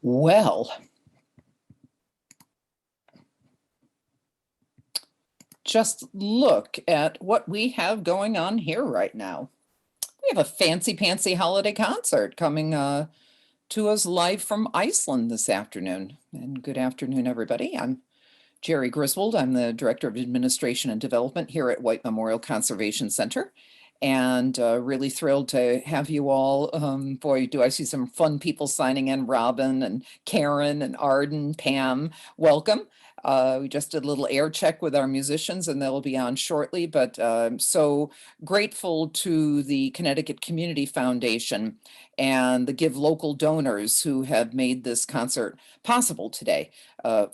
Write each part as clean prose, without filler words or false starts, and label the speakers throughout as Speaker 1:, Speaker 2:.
Speaker 1: Well, just look at what we have going on here right now. We have a fancy pantsy holiday concert coming to us live from Iceland this afternoon. And good afternoon, everybody. I'm Jerry Griswold. I'm the Director of Administration and Development here at White Memorial Conservation Center. And really thrilled to have you all. Boy, do I see some fun people signing in. Robin and Karen and Arden, Pam, welcome. We just did a little air check with our musicians and they'll be on shortly, but I'm so grateful to the Connecticut Community Foundation and the Give Local donors who have made this concert possible today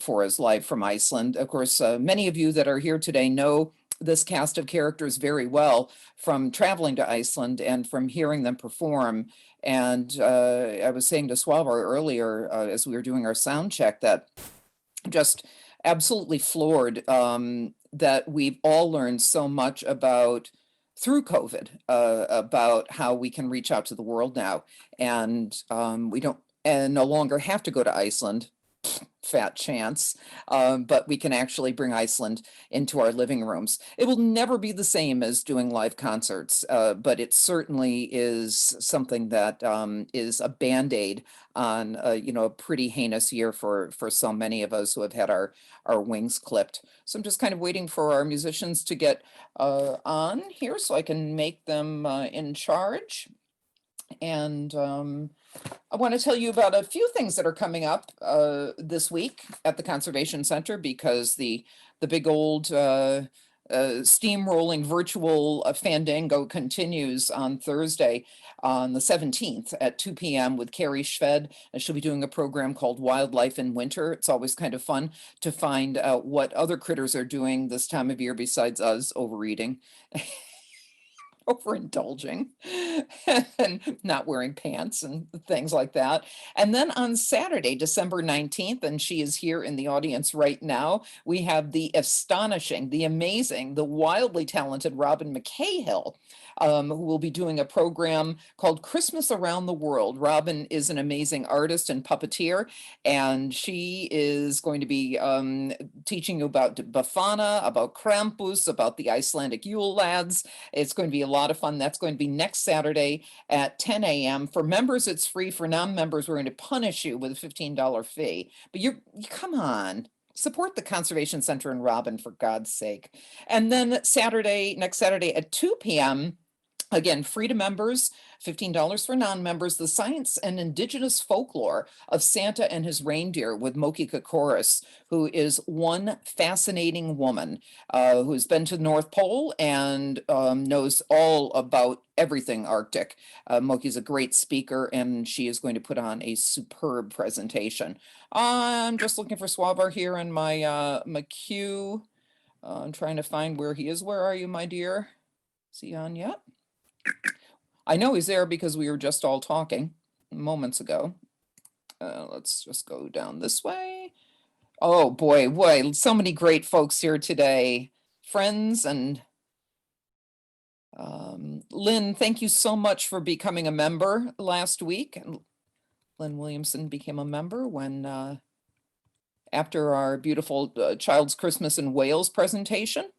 Speaker 1: for us live from Iceland. Of course, many of you that are here today know this cast of characters very well from traveling to Iceland and from hearing them perform. And I was saying to Swavar earlier as we were doing our sound check that just absolutely floored that we've all learned so much about through COVID about how we can reach out to the world now. And we don't and no longer have to go to Iceland. Fat chance, but we can actually bring Iceland into our living rooms. It will never be the same as doing live concerts, but it certainly is something that is a Band-Aid on a pretty heinous year for so many of us who have had our wings clipped. So I'm just kind of waiting for our musicians to get on here so I can make them in charge. And I want to tell you about a few things that are coming up this week at the Conservation Center because the big old steamrolling virtual Fandango continues on Thursday on the 17th at 2 p.m. with Carrie Shved. And she'll be doing a program called Wildlife in Winter. It's always kind of fun to find out what other critters are doing this time of year besides us overeating. Overindulging and not wearing pants and things like that. And then on Saturday, December 19th, and she is here in the audience right now, we have the astonishing, the amazing, the wildly talented Robin McCahill, who will be doing a program called Christmas Around the World. Robin is an amazing artist and puppeteer, and she is going to be teaching you about Bafana, about Krampus, about the Icelandic Yule lads. It's going to be a lot of fun. That's going to be next Saturday at 10 a.m. For members, it's free. For non-members, we're going to punish you with a $15 fee. But you come on. Support the Conservation Center in Robin, for God's sake. And then next Saturday at 2 p.m., again, free to members, $15 for non-members, the science and indigenous folklore of Santa and his reindeer with Moki Kokoris, who is one fascinating woman who's been to the North Pole and knows all about everything Arctic. Moki's a great speaker and she is going to put on a superb presentation. I'm just looking for Swavar here in my queue. I'm trying to find where he is. Where are you, my dear? Is he on yet? I know he's there because we were just all talking moments ago. Let's just go down this way. Oh boy, so many great folks here today. Friends and Lynn, thank you so much for becoming a member last week. Lynn Williamson became a member when after our beautiful Child's Christmas in Wales presentation.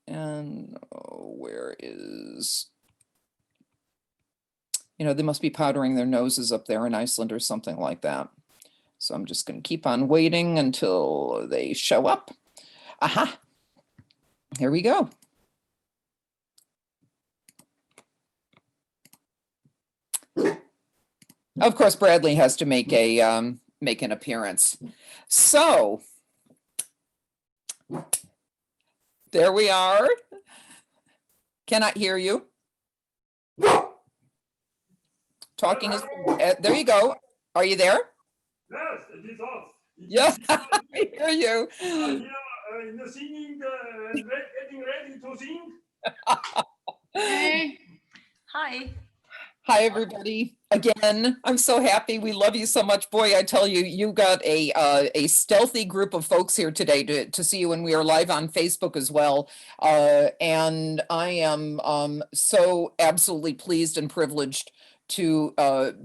Speaker 1: And where is, they must be powdering their noses up there in Iceland or something like that. So I'm just going to keep on waiting until they show up. Aha, here we go. Of course, Bradley has to make an appearance. So there we are. Cannot hear you. Talking is, there you go. Are you there?
Speaker 2: Yes, it is off.
Speaker 1: Yes, I hear you.
Speaker 2: Here in the singing, getting ready to sing.
Speaker 3: Hey. Hi.
Speaker 1: Hi, everybody. Again, I'm so happy. We love you so much. Boy, I tell you, you got a stealthy group of folks here today to see you, and we are live on Facebook as well. And I am so absolutely pleased and privileged to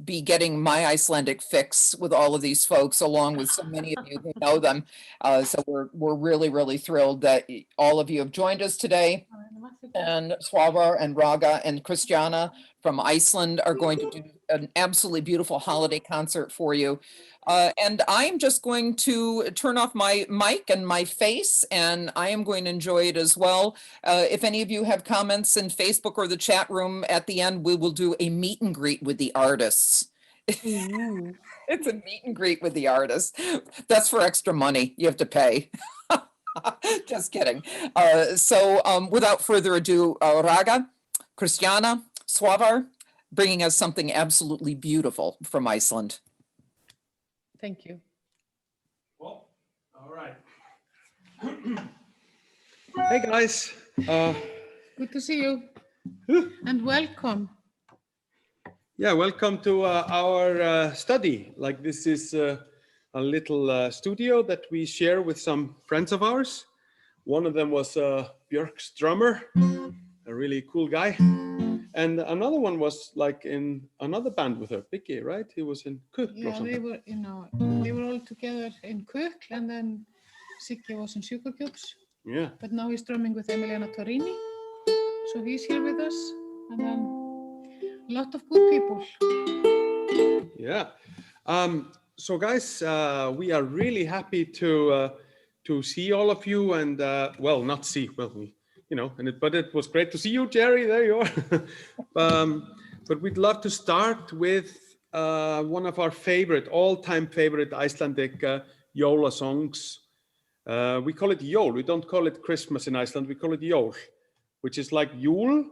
Speaker 1: be getting my Icelandic fix with all of these folks, along with so many of you who know them. So we're really, really thrilled that all of you have joined us today. And Svavar and Raga and Christiana from Iceland are going to do an absolutely beautiful holiday concert for you. And I'm just going to turn off my mic and my face, and I am going to enjoy it as well. If any of you have comments in Facebook or the chat room at the end, we will do a meet and greet with the artists. It's a meet and greet with the artists. That's for extra money you have to pay. Just kidding. So without further ado, Raga, Christiana, Svavar, bringing us something absolutely beautiful from Iceland.
Speaker 3: Thank you.
Speaker 2: Well, all right.
Speaker 4: Hey guys,
Speaker 3: Good to see you. And welcome.
Speaker 4: yeah, welcome to our study. Like this is a little studio that we share with some friends of ours. One of them was Björk's drummer, a really cool guy. And another one was like in another band with her, Vicky, right? He was in Cook or
Speaker 3: Yeah,
Speaker 4: something.
Speaker 3: they were all together in Cook, and then Siggi was in Sugar Cubes.
Speaker 4: Yeah.
Speaker 3: But now he's drumming with Emiliana Torini. So he's here with us. And then a lot of good people.
Speaker 4: Yeah. So guys, we are really happy to see all of you, and well, not see, well, you know, but it was great to see you, Jerry. There you are. But we'd love to start with one of our all-time favorite Icelandic Jóla songs. We call it Jól. We don't call it Christmas in Iceland. We call it Jól, which is like Jul.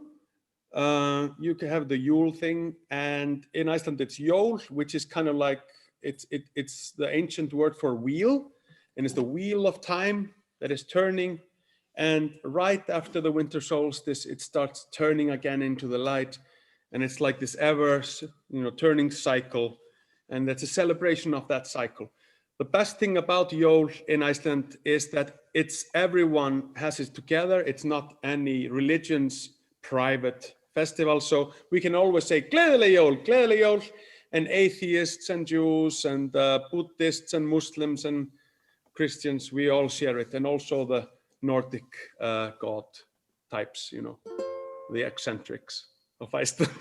Speaker 4: You can have the Yule thing, and in Iceland it's Jól, which is kind of like it's the ancient word for wheel, and it's the wheel of time that is turning. And right after the winter solstice, it starts turning again into the light, and it's like this ever, turning cycle, and that's a celebration of that cycle. The best thing about Jól in Iceland is that everyone has it together. It's not any religion's private festival, so we can always say Gleðileg Jól, Gleðileg Jól, and atheists and Jews and Buddhists and Muslims and Christians, we all share it, and also the Nordic god types, the eccentrics of Iceland.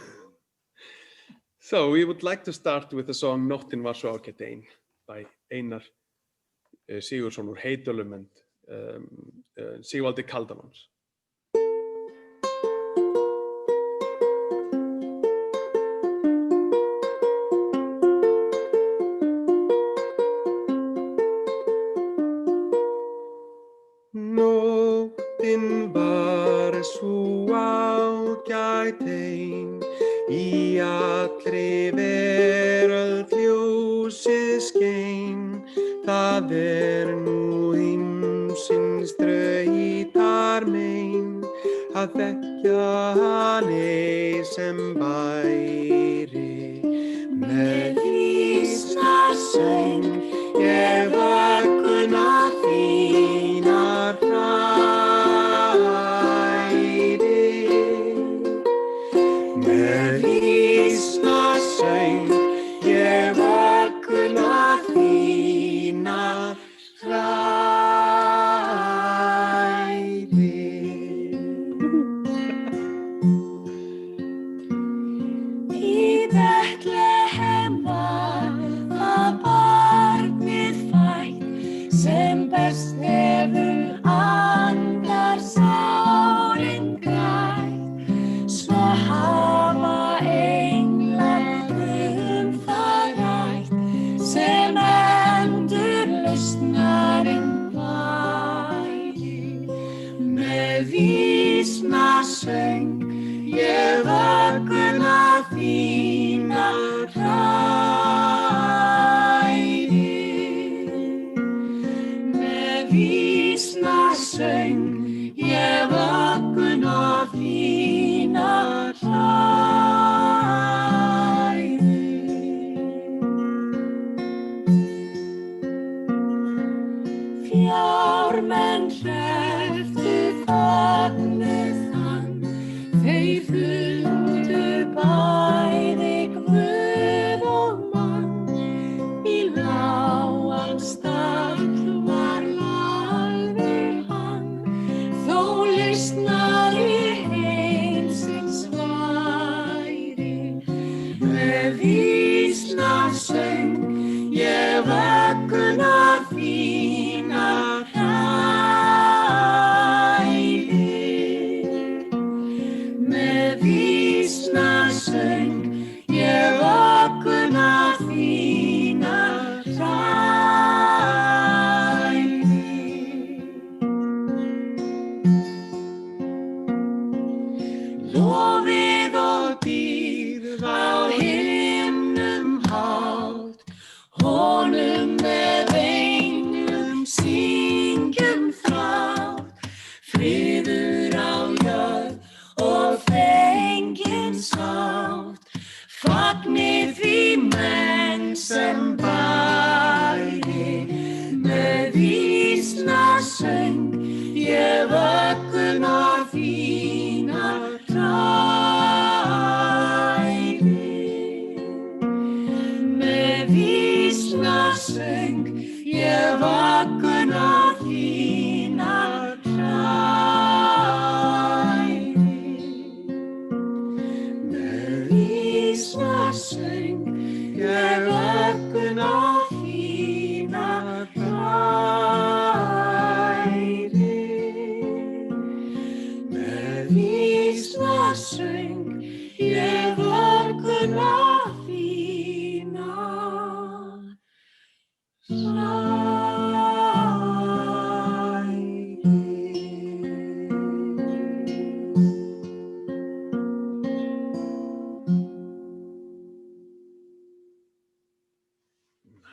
Speaker 4: So we would like to start with the song Nóttin var svo ágæt ein by Einar Sigurðsson úr Heydölum and Sigvaldi Kaldamáns. Nóttin var svo ágæt ein, í allri veröld ljósið skein. Það nú ýmsins þrautar mein, að þekkja leið sem bæri. Með vísna söng ég vögguna þínar hræði. Með vísna söng ég vögguna þínar hræði. Í Betlehem var það barnið fætt, sem best hefur andar sárin grætt. Svo hafa englar það rætt, sem endurlausnarinn væri. Með vísna söng ég vögguna þínar hræði. Með vísna söng ég vögguna þínar hræði. Fjármenn hrepptu fögnuð þann,
Speaker 5: vísna söng ég vögguna þína hræði. Með vísna söng ég vögguna þína hræði. Lofið og dýrð á himnum hátt, honum með englum syngjum þrátt, friður á jörð og fengin sátt, fagnið því menn sem bæði. Með vísna söng ég vögguna þína hræði. Með vísna söng ég vögguna þína hræði. Með vísna söng ég vögguna þína hræði. Með vísna söng ég vögguna þína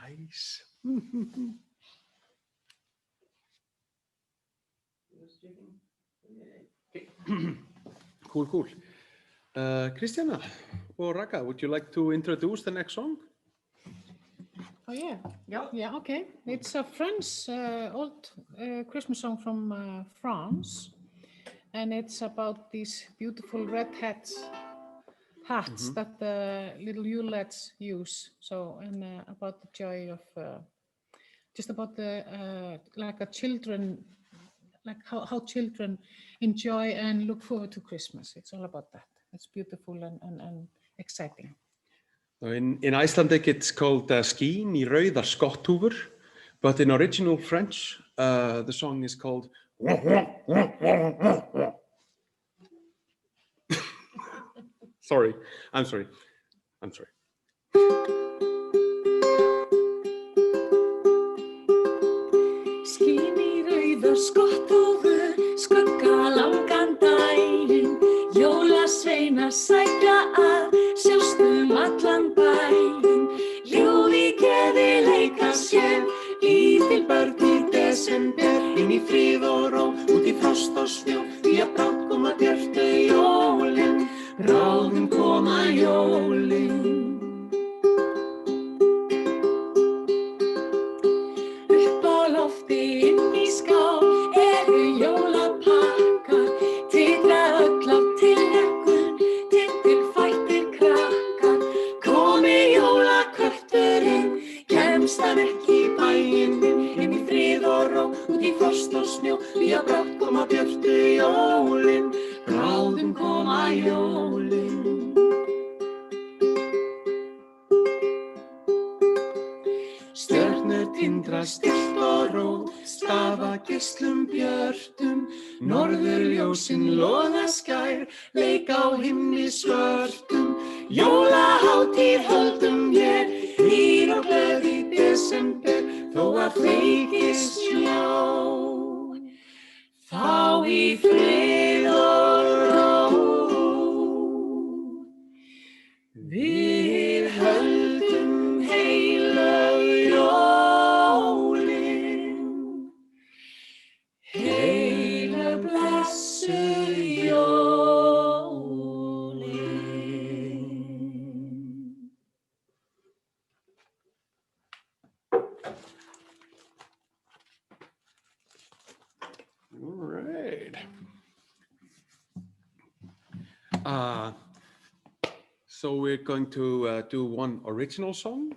Speaker 4: Nice. Cool, cool. Christiana or Raka, would you like to introduce the next song?
Speaker 3: Oh yeah, okay. It's a French old Christmas song from France, and it's about these beautiful red hats that the little Yule lads use. So, and about the joy of, just about the like a children, like how children enjoy and look forward to Christmas. It's all about that. It's beautiful and exciting.
Speaker 4: In Icelandic, it's called Skín í rauðar skotthúfur, but in original French, the song is called Sorry.
Speaker 5: Skín í rauðar skotthúfur, skugga langan daginn, jólasveinar sækja að sjást allan bæinn. Ljóð í geði leika sér, lítil börn í desember, inn í fríð og ró, út í frost og snjó, því að brátt koma björtu jólin, bráðum koma jólin. Upp á lofti inn í skál eru jólapakkar, titra öll af tilhlökkun, titilfættir krakkar. Komi jólakötturinn, kemst hann ekki í bæinn, inn í frið og ró, út í frost og snjó, því að brátt koma björtu jólin, bráðum koma jólin. Stjörnur tindra stillt og ró, stafa geislum björtum, norðurljósin loða skær, leik á himni svörtum. Jólahátíð höldum hér, hlýr og glöð í desember, þó að feykist snjó. Þá í frið og ró, við höldum heilög jólin, heilög blessuð jólin.
Speaker 4: All right. So we're going to do one original song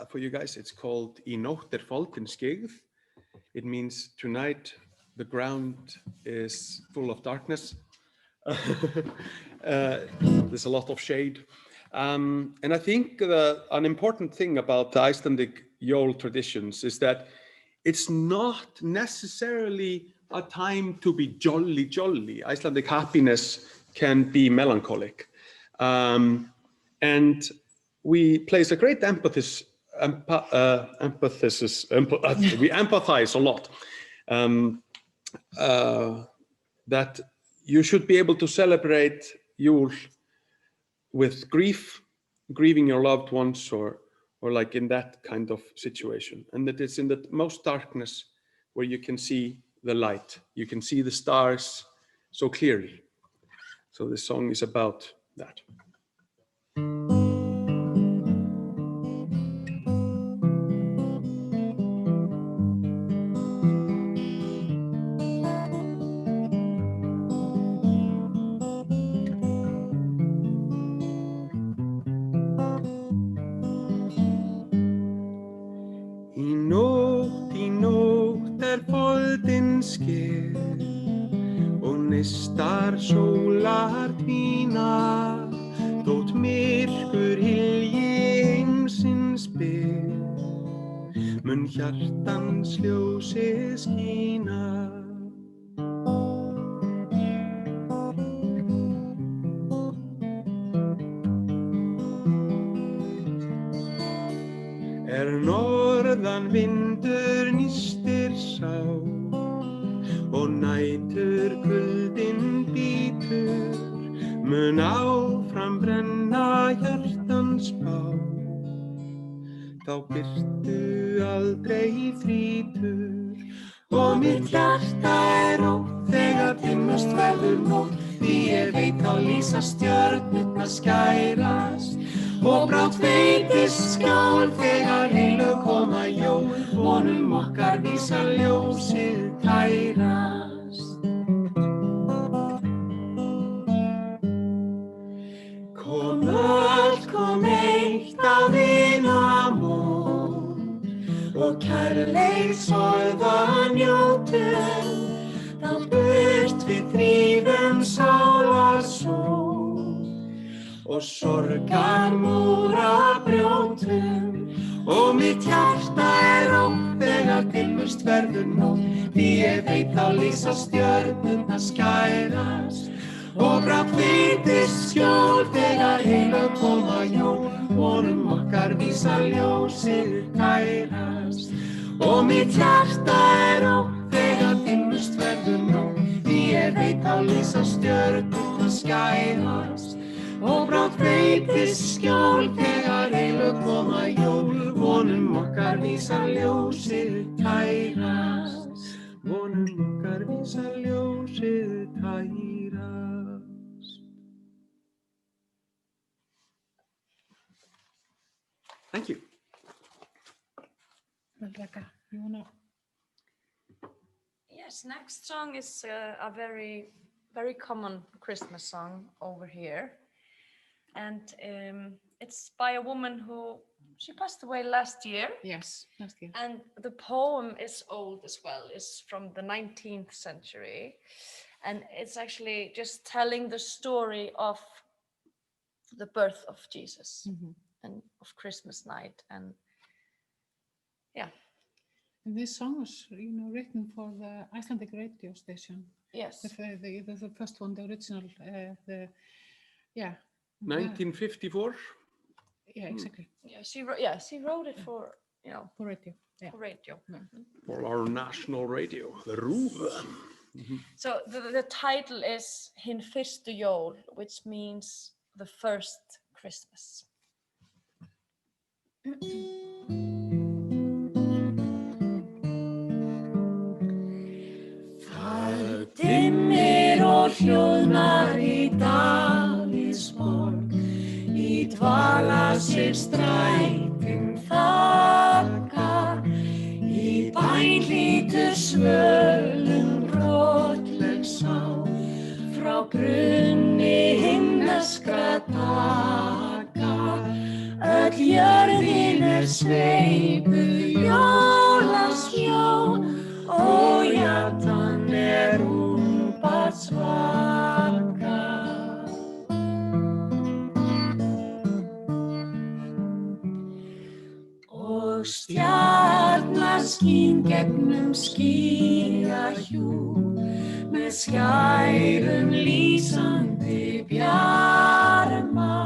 Speaker 4: for you guys. It's called Í nótt faldin skyggð. It means tonight the ground is full of darkness. There's a lot of shade. And I think an important thing about the Icelandic Yule traditions is that it's not necessarily a time to be jolly, jolly. Icelandic happiness can be melancholic. And we place a great emphasis, we empathize a lot that you should be able to celebrate Yule with grieving your loved ones, or like in that kind of situation. And that it's in the most darkness where you can see the light. You can see the stars so clearly. So this song is about that. Í nótt foldinn sker og neistar sólar dvína, þótt myrkur hylji heimsins ber, mun hjartans ljósið skína. Norðan vindur nístir sá og nætur kuldinn bítur, mun áfram brenna hjartans bál, þá birtu aldrei þrýtur. Og mitt hjarta rótt þegar dimmust verður nótt, því ég veit þá lýsa stjörnurnar skærast. Og brátt veitist skjól þegar heilög koma jól, vonum okkar vísa ljósið kærast. Kom öll, kom eitt á vinamót, og kærleiksorða njótum, þá burt við þrífum sálarsól. Og sorgar múra brjótum, og mitt hjarta rótt þegar dimmust verður nótt, því ég veit þá lýsa stjörnurnar skærast. Og brátt veitist skjól þegar heilög koma jól, vonum okkar vísa ljósið kærast. Og mitt hjarta rótt þegar dimmust verður nótt, því ég veit þá lýsa stjörnurnar skærast. Og brátt veitist skjól þegar heilög koma jól, vonum okkar vísa ljósið kærast. Vonum okkar vísa ljósið kærast. Thank you.
Speaker 3: Rebecca, you wanna?
Speaker 6: Yes, next song is a very, very common Christmas song over here. And it's by a woman she passed away last year.
Speaker 3: Yes, last year.
Speaker 6: And the poem is old as well. It's from the 19th century. And it's actually just telling the story of the birth of Jesus and of Christmas night. And yeah.
Speaker 3: And this song was, written for the Icelandic radio station.
Speaker 6: Yes.
Speaker 3: The first one, the original,
Speaker 4: 1954?
Speaker 3: Yeah, exactly.
Speaker 6: Yeah, she wrote it for,
Speaker 3: For radio. Yeah.
Speaker 6: for radio.
Speaker 3: Yeah.
Speaker 4: For our national radio, the RÚV.
Speaker 6: So the title is Hin fyrstu jól, which means the first Christmas.
Speaker 5: Það dimmir og hljóðnar í Davíðsborg, í dvala sig strætin þakka, í bæn hlýtur svölum brotleg sá, frá brunni himneskra taka, öll jörðin sveipuð jólasjó, og jatan ungbarns vaka. og stjarnaskín gegnum skýjahjú með skærum lýsandi bjarma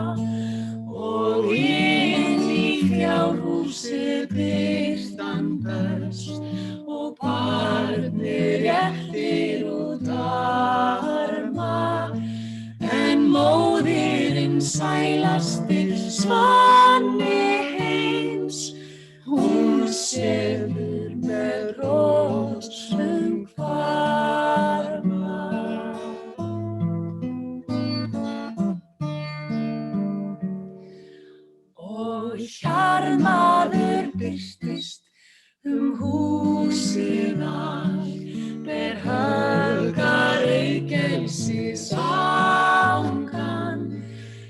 Speaker 5: og inn í fjárhúsið birtan best og barnið réttir út arma en móðirin sælastir svanni heims hún sefur með rósum hvarma. Og hjarmaður birtist húsið allt, ber höfgar reykelsi sangan.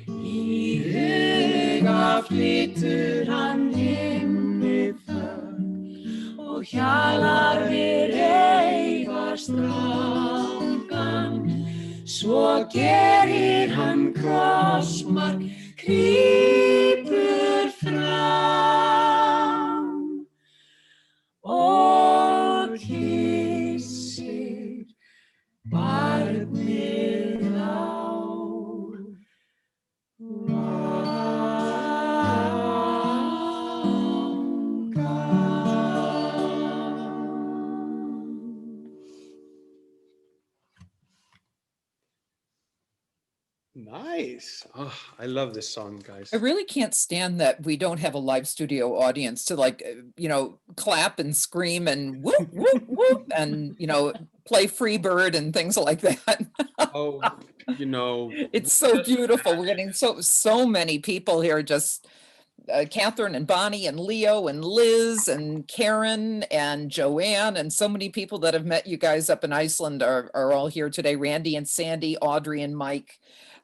Speaker 5: Í huga flytur hann himni þögn og hjalar við reyfast rangan. Svo gerir hann krossmark, krýpur fram og kyssir barnið á
Speaker 4: Nice. Oh, I love this song, guys.
Speaker 1: I really can't stand that we don't have a live studio audience to like, clap and scream and whoop, whoop, whoop, and, play Freebird and things like that.
Speaker 4: Oh,
Speaker 1: It's so beautiful. We're getting so many people here, just Catherine and Bonnie and Leo and Liz and Karen and Joanne and so many people that have met you guys up in Iceland are all here today. Randy and Sandy, Audrey and Mike,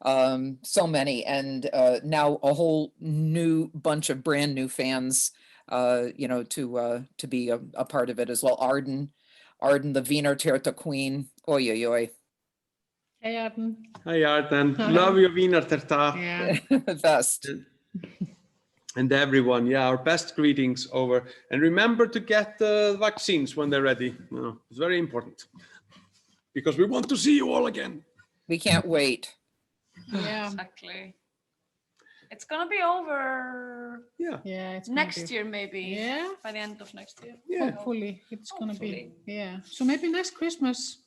Speaker 1: so many, and now a whole new bunch of brand new fans, to be a part of it as well. Arden, the Wiener Terta Queen. Oi, oi, oi.
Speaker 3: Hey, Arden.
Speaker 4: Hi, Arden. Love your Wiener Terta.
Speaker 3: Yeah.
Speaker 1: Best.
Speaker 4: And everyone, our best greetings over. And remember to get the vaccines when they're ready. It's very important because we want to see you all again.
Speaker 1: We can't wait.
Speaker 3: Yeah.
Speaker 6: Exactly. It's gonna be over
Speaker 3: Yeah. It's gonna
Speaker 6: next
Speaker 3: be-
Speaker 6: year, maybe.
Speaker 3: Yeah.
Speaker 6: By the end of next year.
Speaker 4: Yeah.
Speaker 3: Hopefully, it's gonna be.
Speaker 6: Hopefully.
Speaker 3: Yeah. So maybe next Christmas,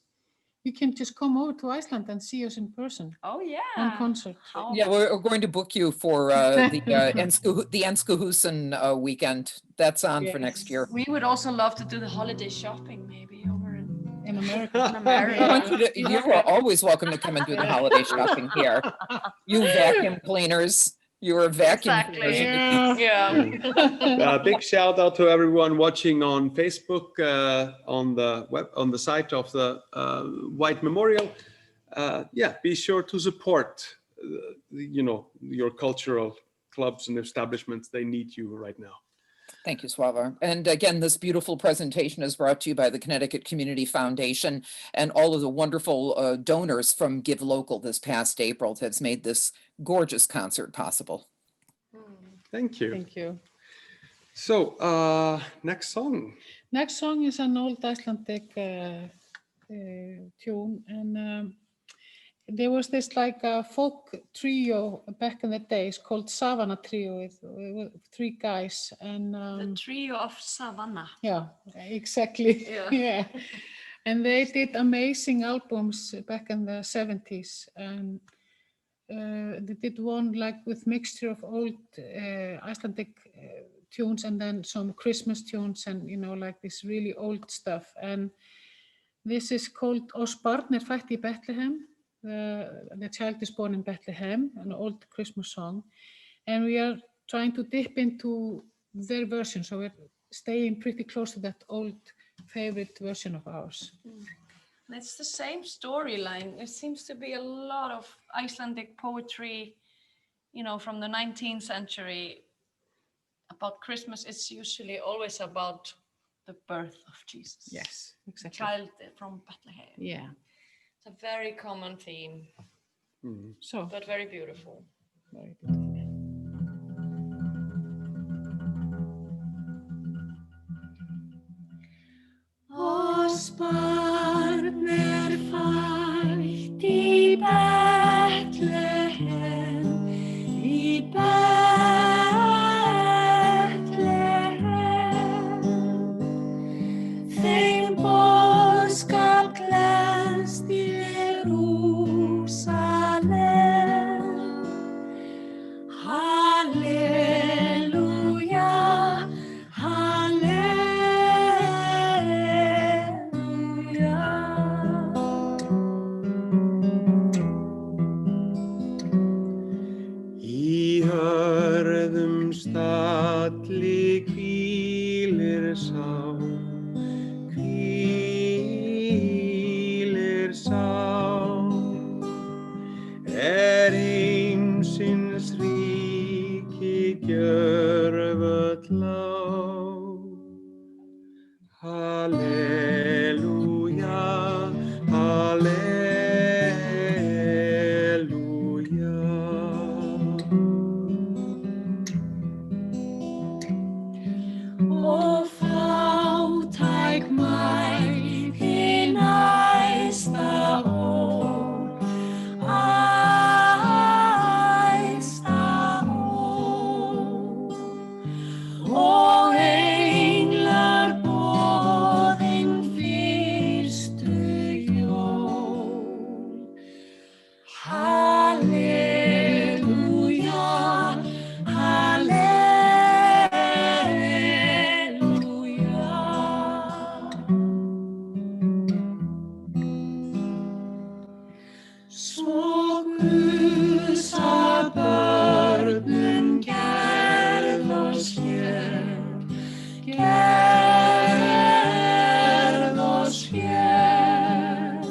Speaker 3: you can just come over to Iceland and see us in person
Speaker 6: Oh yeah.
Speaker 3: on concert.
Speaker 6: How
Speaker 1: Yeah, we're going to book you for the Enskohusen weekend. That's on for next year.
Speaker 6: We would also love to do the holiday shopping, maybe over in
Speaker 3: In America.
Speaker 6: America.
Speaker 1: You are always welcome to come and do the holiday shopping here. You vacuum cleaners, you're vacuum
Speaker 6: Exactly.
Speaker 1: cleaners.
Speaker 6: Yeah.
Speaker 4: Big shout out to everyone watching on Facebook, on the site of the White Memorial. Be sure to support, your cultural clubs and establishments. They need you right now.
Speaker 1: Thank you, Swavar. And again, this beautiful presentation is brought to you by the Connecticut Community Foundation and all of the wonderful donors from Give Local this past April that's made this gorgeous concert possible.
Speaker 4: Thank you.
Speaker 3: Thank you.
Speaker 4: So, next song.
Speaker 3: Next song is an old Icelandic tune, and there was this like a folk trio back in the days called Savannah Trio with three guys, and
Speaker 6: The trio of Savannah.
Speaker 3: yeah, exactly.
Speaker 6: Yeah.
Speaker 3: Yeah, and they did amazing albums back in the 70s, and they did one like with mixture of old Icelandic tunes and then some Christmas tunes and like this really old stuff. And this is called Oss barn er fætt í Bethlehem. The child is born in Bethlehem, an old Christmas song. And we are trying to dip into their version, so we're staying pretty close to that old favorite version of ours.
Speaker 6: It's the same storyline. It seems to be a lot of Icelandic poetry, from the 19th century about Christmas. It's usually always about the birth of Jesus.
Speaker 3: Yes,
Speaker 6: The
Speaker 3: exactly.
Speaker 6: child from Bethlehem.
Speaker 3: Yeah.
Speaker 6: It's a very common theme,
Speaker 3: So
Speaker 6: but very beautiful.
Speaker 3: very beautiful.
Speaker 5: Betlehem, þeim boðskap gleðst í Jerúsalem. Halleluja, halleluja.
Speaker 4: Í hörðum stalli hvílir sá, heimsins ríki gjörvöll á. Halleluja, halleluja.
Speaker 5: Og fátæk mæð hinn æðsta og englar boðin fyrstu jól. Halleluja, halleluja. Svo Guðs að börnum gerð og skjöld, gerð og skjöld,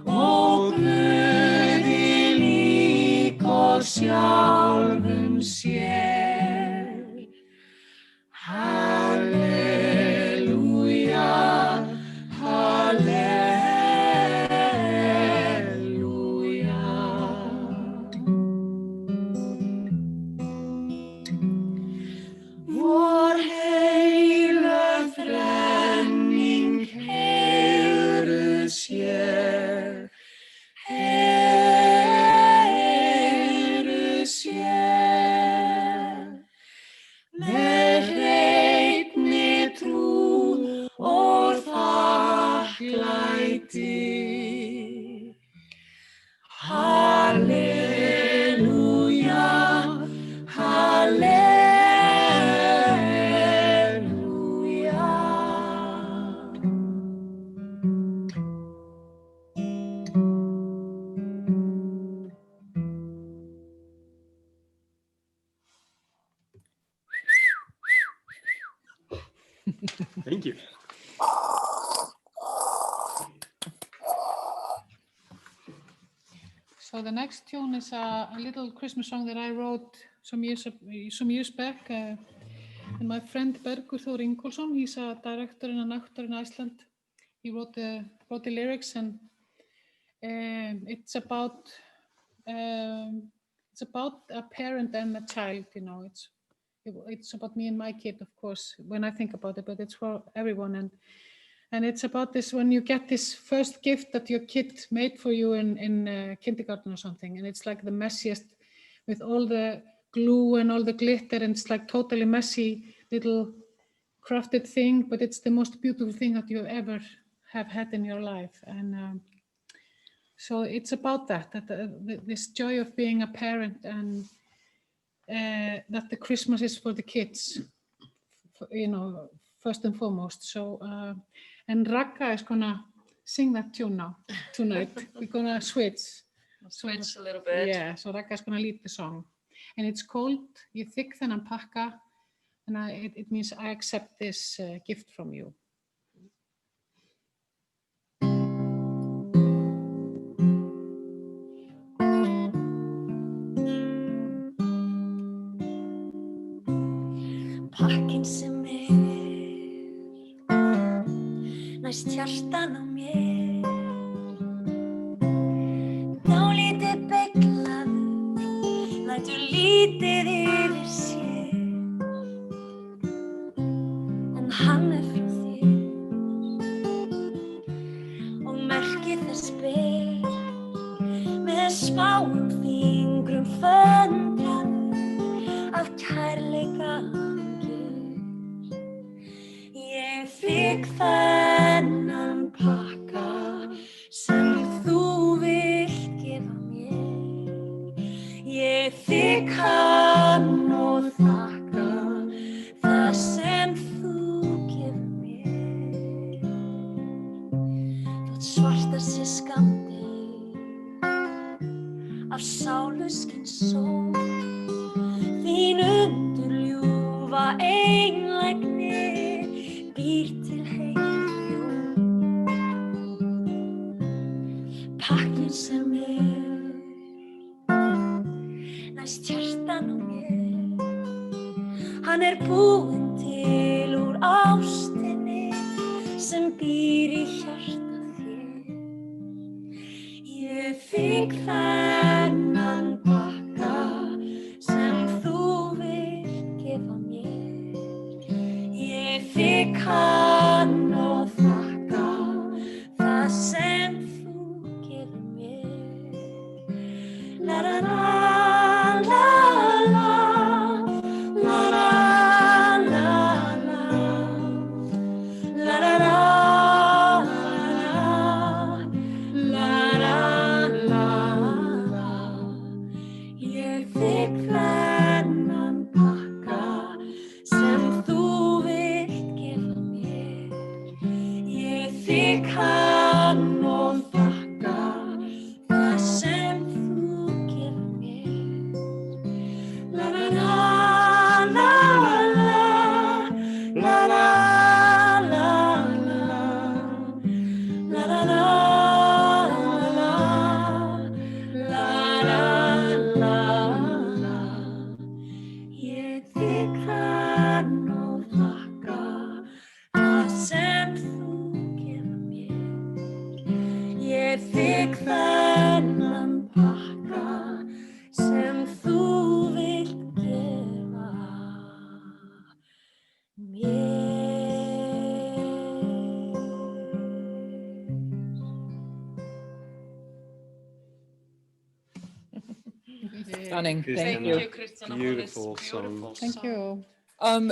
Speaker 5: og Guði lík og sjálfum sér. Halleluja, halleluja. Vor heilög þrenning heyrðu sér, með hreinni trú og þakklæti. Halleluja, halleluja.
Speaker 4: Thank you.
Speaker 3: So the next tune is a little Christmas song that I wrote some years back. And my friend Bergur Þór Ingólfsson, he's a director and an actor in Iceland. He wrote the lyrics, and it's about a parent and a child. You know, it's about me and my kid, of course, when I think about it, but it's for everyone. And it's about this, when you get this first gift that your kid made for you in kindergarten or something, and it's like the messiest with all the glue and all the glitter, and it's like totally messy little crafted thing, but it's the most beautiful thing that you ever have had in your life. And so it's about that this joy of being a parent, and that the Christmas is for the kids, you know, first and foremost. So, and Ragga is gonna sing that tune now, tonight. We're gonna switch.
Speaker 6: Switch a little bit.
Speaker 3: Yeah, so Ragga is gonna lead the song. And it's called Ég þigg þennan pakka, and it means I accept this gift from you.
Speaker 5: Pakkinn sem næst hjartan á mér, dálítið beyglaður, lætur lítið yfir sér, en hann frá þér og merkir þess ber með smáum fingrum föndraður. hjartan á mér. Hann búinn til úr ástinni sem býr í hjarta þér. Ég fikk þennan pakka sem þú vilt gefa mér. Ég fikk hann og þakka það sem þú gefur mér. La la la la la la la la la la la Ég fikk þennan pakka sem þú vilt gefa mér. Ég fikk hann og þakka það sem þú gefur mér. La la la la la la la la la la la Ég fikk hann og þakka það sem þú gefur mér. Ég fikk þennan pakka sem þú vilt gefa
Speaker 1: Stunning.
Speaker 4: Kristjana.
Speaker 1: Thank you.
Speaker 6: Kristjana,
Speaker 4: Beautiful song.
Speaker 3: Thank you.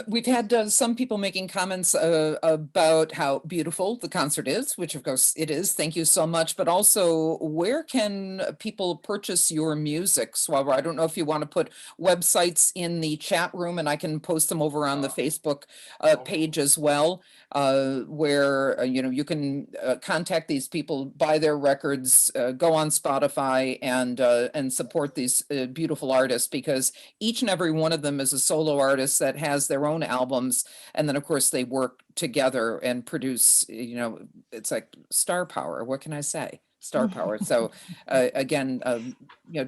Speaker 1: We've had some people making comments about how beautiful the concert is, which of course it is. Thank you so much. But also, where can people purchase your music? Swabra, I don't know if you want to put websites in the chat room, and I can post them over on the Facebook page as well, where you can contact these people, buy their records, go on Spotify, and support these beautiful artists, because each and every one of them is a solo artist that has their own albums, and then of course they work together and produce, it's like star power. What can I say? Star power. So again,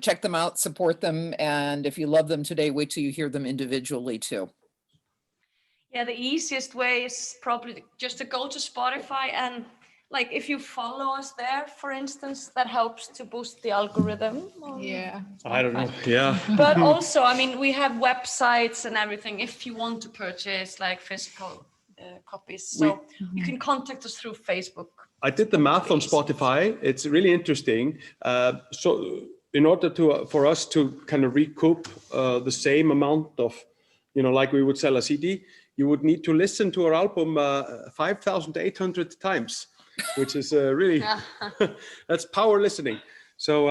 Speaker 1: check them out, support them, and if you love them today, wait till you hear them individually too.
Speaker 6: Yeah, the easiest way is probably just to go to Spotify, and like if you follow us there, for instance, that helps to boost the algorithm.
Speaker 3: Yeah.
Speaker 4: I don't know. Yeah.
Speaker 6: But also, I mean, we have websites and everything if you want to purchase like physical copies. So you can contact us through Facebook.
Speaker 4: I did the math on Spotify. It's really interesting. So in order for us to kind of recoup the same amount of, like we would sell a CD, you would need to listen to our album 5,800 times, which is really, that's power listening. So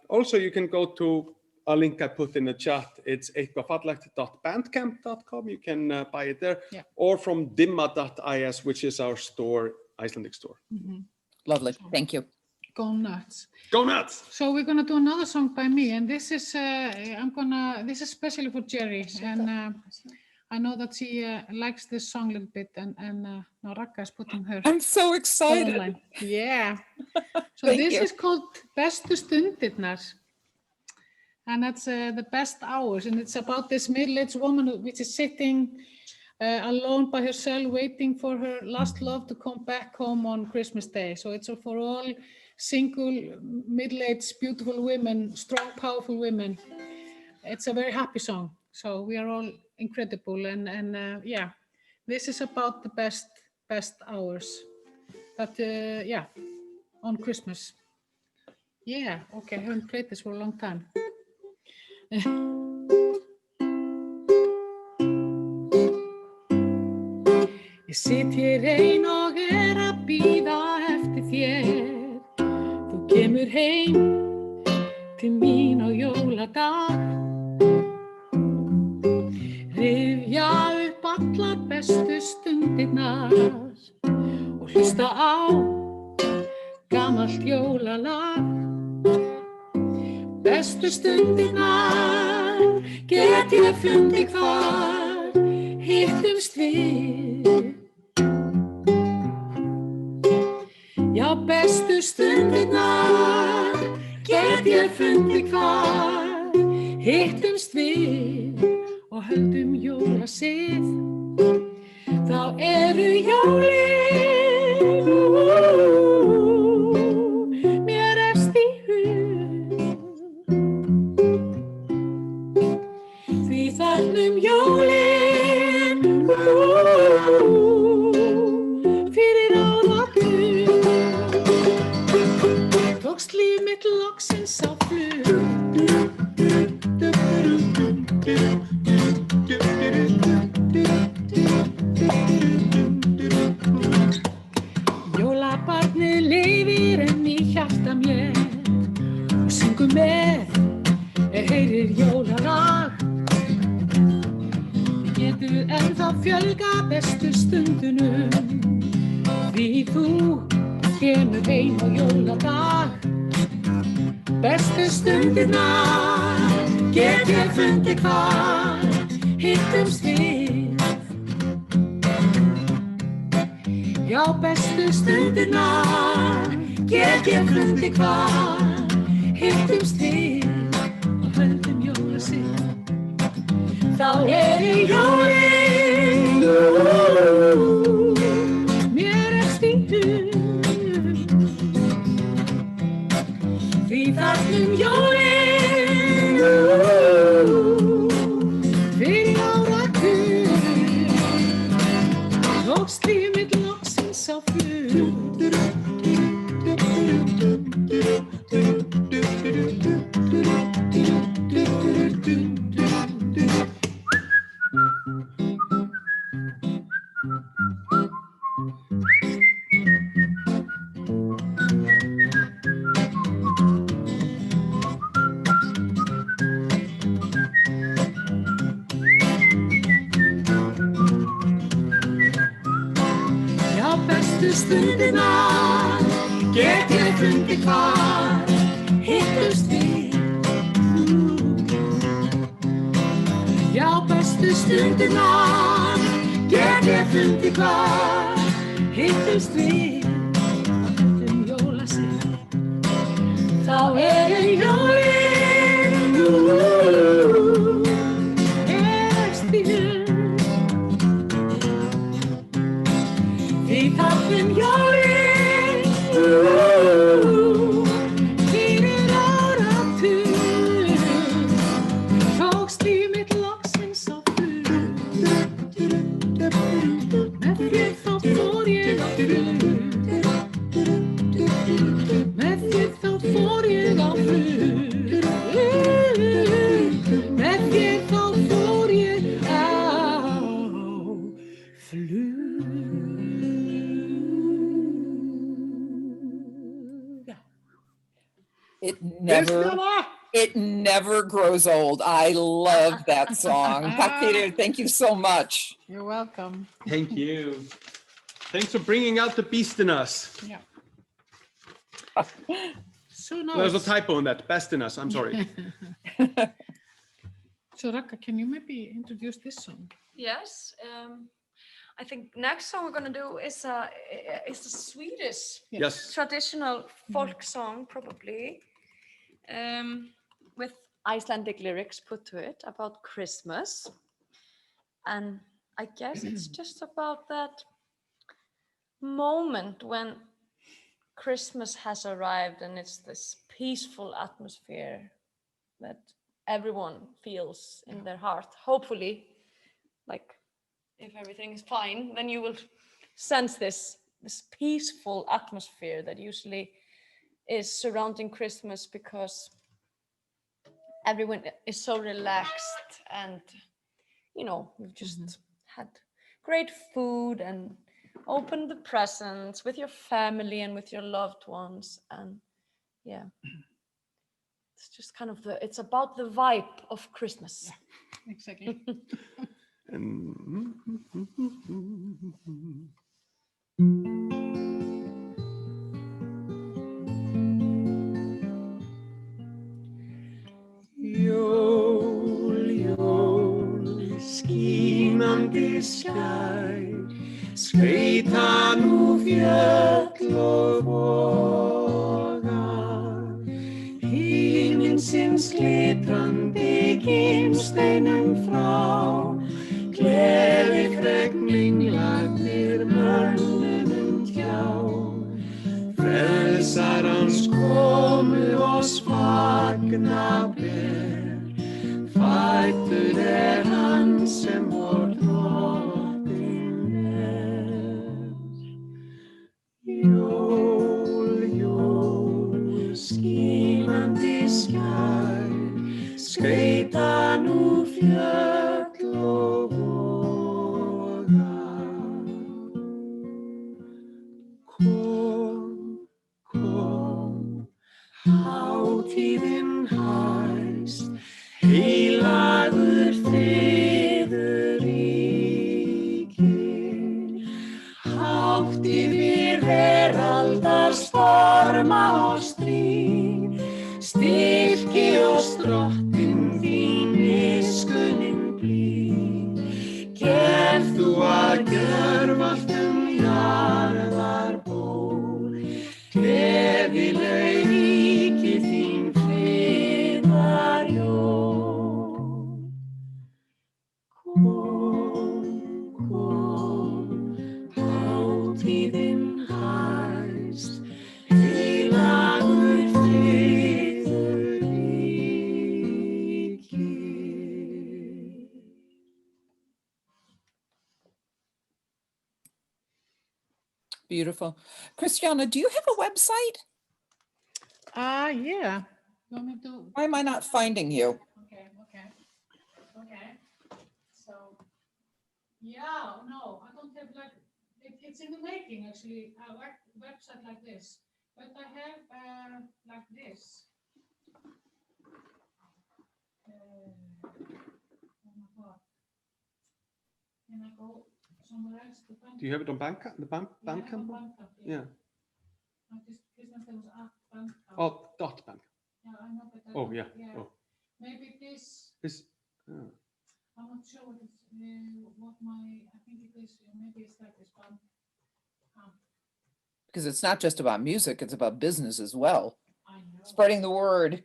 Speaker 4: also you can go to a link I put in the chat. It's eitthvafallegt.bandcamp.com. You can buy it there, or from dimma.is, which is our store, Icelandic store.
Speaker 1: Lovely. Thank you.
Speaker 3: Go nuts.
Speaker 4: Go nuts.
Speaker 3: So we're gonna do another song by me, and this is this is especially for Jerry, and I know that she likes this song a little bit, and now Ragga is putting her
Speaker 1: I'm so excited.
Speaker 3: online. Yeah. So
Speaker 1: Thank
Speaker 3: this
Speaker 1: you.
Speaker 3: is called Bestu stundirnar, and that's the best hours, and it's about this middle-aged woman which is sitting alone by herself, waiting for her last love to come back home on Christmas Day. So it's for all single, middle-aged, beautiful women, strong, powerful women. It's a very happy song. So we are all incredible, and yeah, this is about the best hours. But yeah, on Christmas. Yeah, okay, I haven't played this for a long time. Ég sit hér ein og að bíða eftir þér. Þú kemur heim til mín á jóladag. Rifja upp allar bestu stundirnar og hlusta á gamalt jólalag. Bestu stundirnar get ég fundið hvar hittumst við. Já, bestu stundirnar get ég fundið hvar hittumst við og höldum jólasið. Þá eru jólin, mér efst í hug. Því þarnum jólin, fyrir áratug. Tókst líf mitt loksins á flug. Jólabarnið lifir enn í hjarta mér og syngur með, heyrir jólalag. Getur ennþá fjölga bestu stundunum, því þú kemur heim á jóladag. Bestu stundirnar get ég fundið hvar hittumst við. Já, bestu stundirnar get ég fundið hvar hittumst við og höldum jólasið. Þá eru jólin, mér efst í hug. Því þarnum jólin, fyrir áratug. Tókst líf mitt loksins á flug. Já, bestu stundirnar get ég fundið hvar hittumst við. Já, bestu stundirnar get ég fundið hvar hittumst við og höldum jólasið. Þá eru jólin, efst í hug. Því þarnum jólin, fyrir áratug. Tókst líf mitt loksins á flug. Með þér þá fór ég á flug. Með þér þá fór ég á flug. Með þér þá fór ég á flug.
Speaker 1: It never grows old. I love that song. Takk fyrir, thank you so much.
Speaker 3: You're welcome.
Speaker 4: Thank you. Thanks for bringing out the beast in us.
Speaker 3: Yeah. So
Speaker 4: There's a
Speaker 3: nice.
Speaker 4: typo in that. Best in us. I'm sorry.
Speaker 3: So Raka, can you maybe introduce this song?
Speaker 6: Yes. I think next song we're gonna do is a Swedish
Speaker 4: Yes.
Speaker 6: traditional folk song, probably, with Icelandic lyrics put to it about Christmas. And I guess it's just about that moment when Christmas has arrived and it's this peaceful atmosphere that everyone feels in their heart. Hopefully, like, if everything is fine, then you will sense this peaceful atmosphere that usually is surrounding Christmas, because everyone is so relaxed and, you know, we've just had great food and opened the presents with your family and with your loved ones. And yeah, it's just kind of it's about the vibe of Christmas.
Speaker 3: Exactly.
Speaker 4: And
Speaker 5: Jól, jól, skínandi skær, skreyta nú fjöll og voga. Himinsins glitrandi gimsteinum frá, gleði fregningarnir mönnunum hjá. Frelsarans komu oss fagna ber, fæddur hann sem vor drottinn Jól, jól, skínandi skær, skreyta nú fjöll og voga. Kom, kom, hátíðin hæst, heilagur friður ríkir. Hátt yfir veraldar storma og stríð, styrki oss drottinn þín miskunnin blíð. Gerð þú að gjörvallt jarðar ból, gleðileg ríki þín friðar jól. Kom, kom, hátíðin hæst, heilagur friður ríkir.
Speaker 1: Beautiful. Christiana, do you have a website?
Speaker 3: Yeah. You want me to?
Speaker 1: Why am I not finding you?
Speaker 3: Okay. So, yeah, no, I don't have like, it's in the making actually, a website like this. But I have like this. Oh my God. Can I go somewhere else to find
Speaker 4: Do you have it on Bandcamp? The Bandcamp? Yeah. Oh, dot Bandcamp.
Speaker 3: Yeah, I know, but I
Speaker 4: Oh,
Speaker 3: don't-
Speaker 4: yeah. Oh,
Speaker 3: Maybe this,
Speaker 4: this.
Speaker 3: I'm not sure what it's, what my, I think it is, maybe it's like this one.
Speaker 1: Because it's not just about music, it's about business as well.
Speaker 3: I know.
Speaker 1: Spreading the word.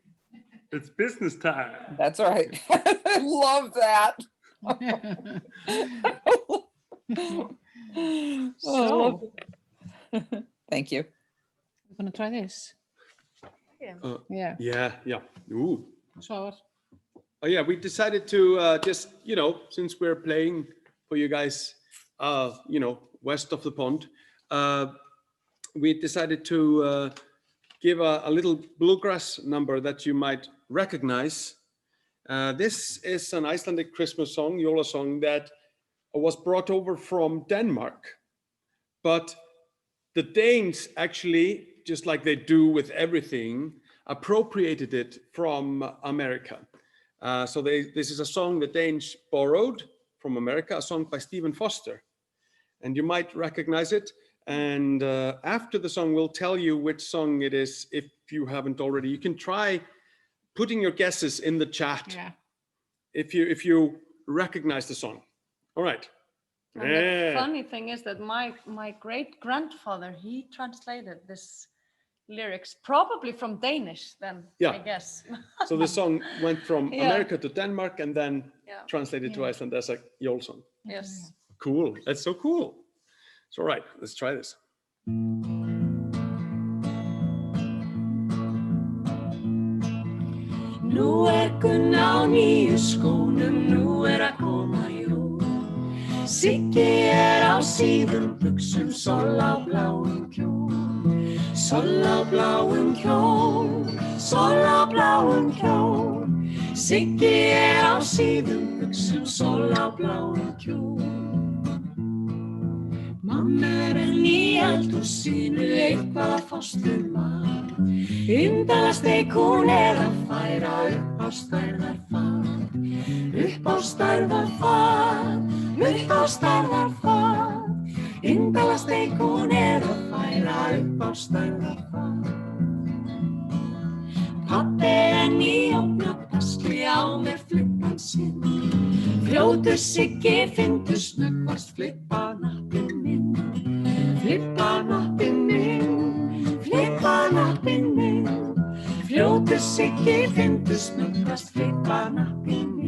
Speaker 2: It's business time.
Speaker 1: That's right. I love that.
Speaker 3: So,
Speaker 1: Thank you.
Speaker 3: we're gonna try this.
Speaker 6: Yeah.
Speaker 3: Yeah,
Speaker 4: Yeah. Ooh.
Speaker 3: so,
Speaker 4: Oh yeah, we decided to just, since we're playing for you guys, west of the pond, we decided to give a little bluegrass number that you might recognize. This is an Icelandic Christmas song, Jóla song, that was brought over from Denmark. But the Danes actually, just like they do with everything, appropriated it from America. So this is a song the Danes borrowed from America, a song by Stephen Foster. And you might recognize it. And after the song, we'll tell you which song it is if you haven't already. You can try putting your guesses in the chat
Speaker 3: yeah.
Speaker 4: if you recognize the song. All right.
Speaker 6: And the funny thing is that my great-grandfather, he translated this lyrics probably from Danish then,
Speaker 4: Yeah.
Speaker 6: I guess.
Speaker 4: So the song went from
Speaker 6: Yeah.
Speaker 4: America to Denmark and then
Speaker 6: Yeah.
Speaker 4: translated to Iceland as a Jól song.
Speaker 6: Yes.
Speaker 4: Cool. That's so cool. So, all right, let's try this.
Speaker 5: Nú Gunn á nýju skónum, nú að koma jól. Siggi á síðum buxum, Soll á bláum kjól. Soll á bláum kjól, Soll á bláum kjól. Siggi á síðum buxum, Soll á bláum kjól. Mamma enn í eldhúsinu, eitthvað að fást mat. Indalasteik hún að færa upp á stærðarfat. Upp á stærðarfat, upp á stærðarfat. Indalasteik hún að færa upp á stærðarfat. Pabbi enn í ofnabasli, á mér flippan sinn. Fljótur Siggi, fyndu snöggvast flippanappinn minn. Flippanappinn minn, flippanappinn minn. Fljótur Siggi, fyndu snöggvast flippanappinn minn.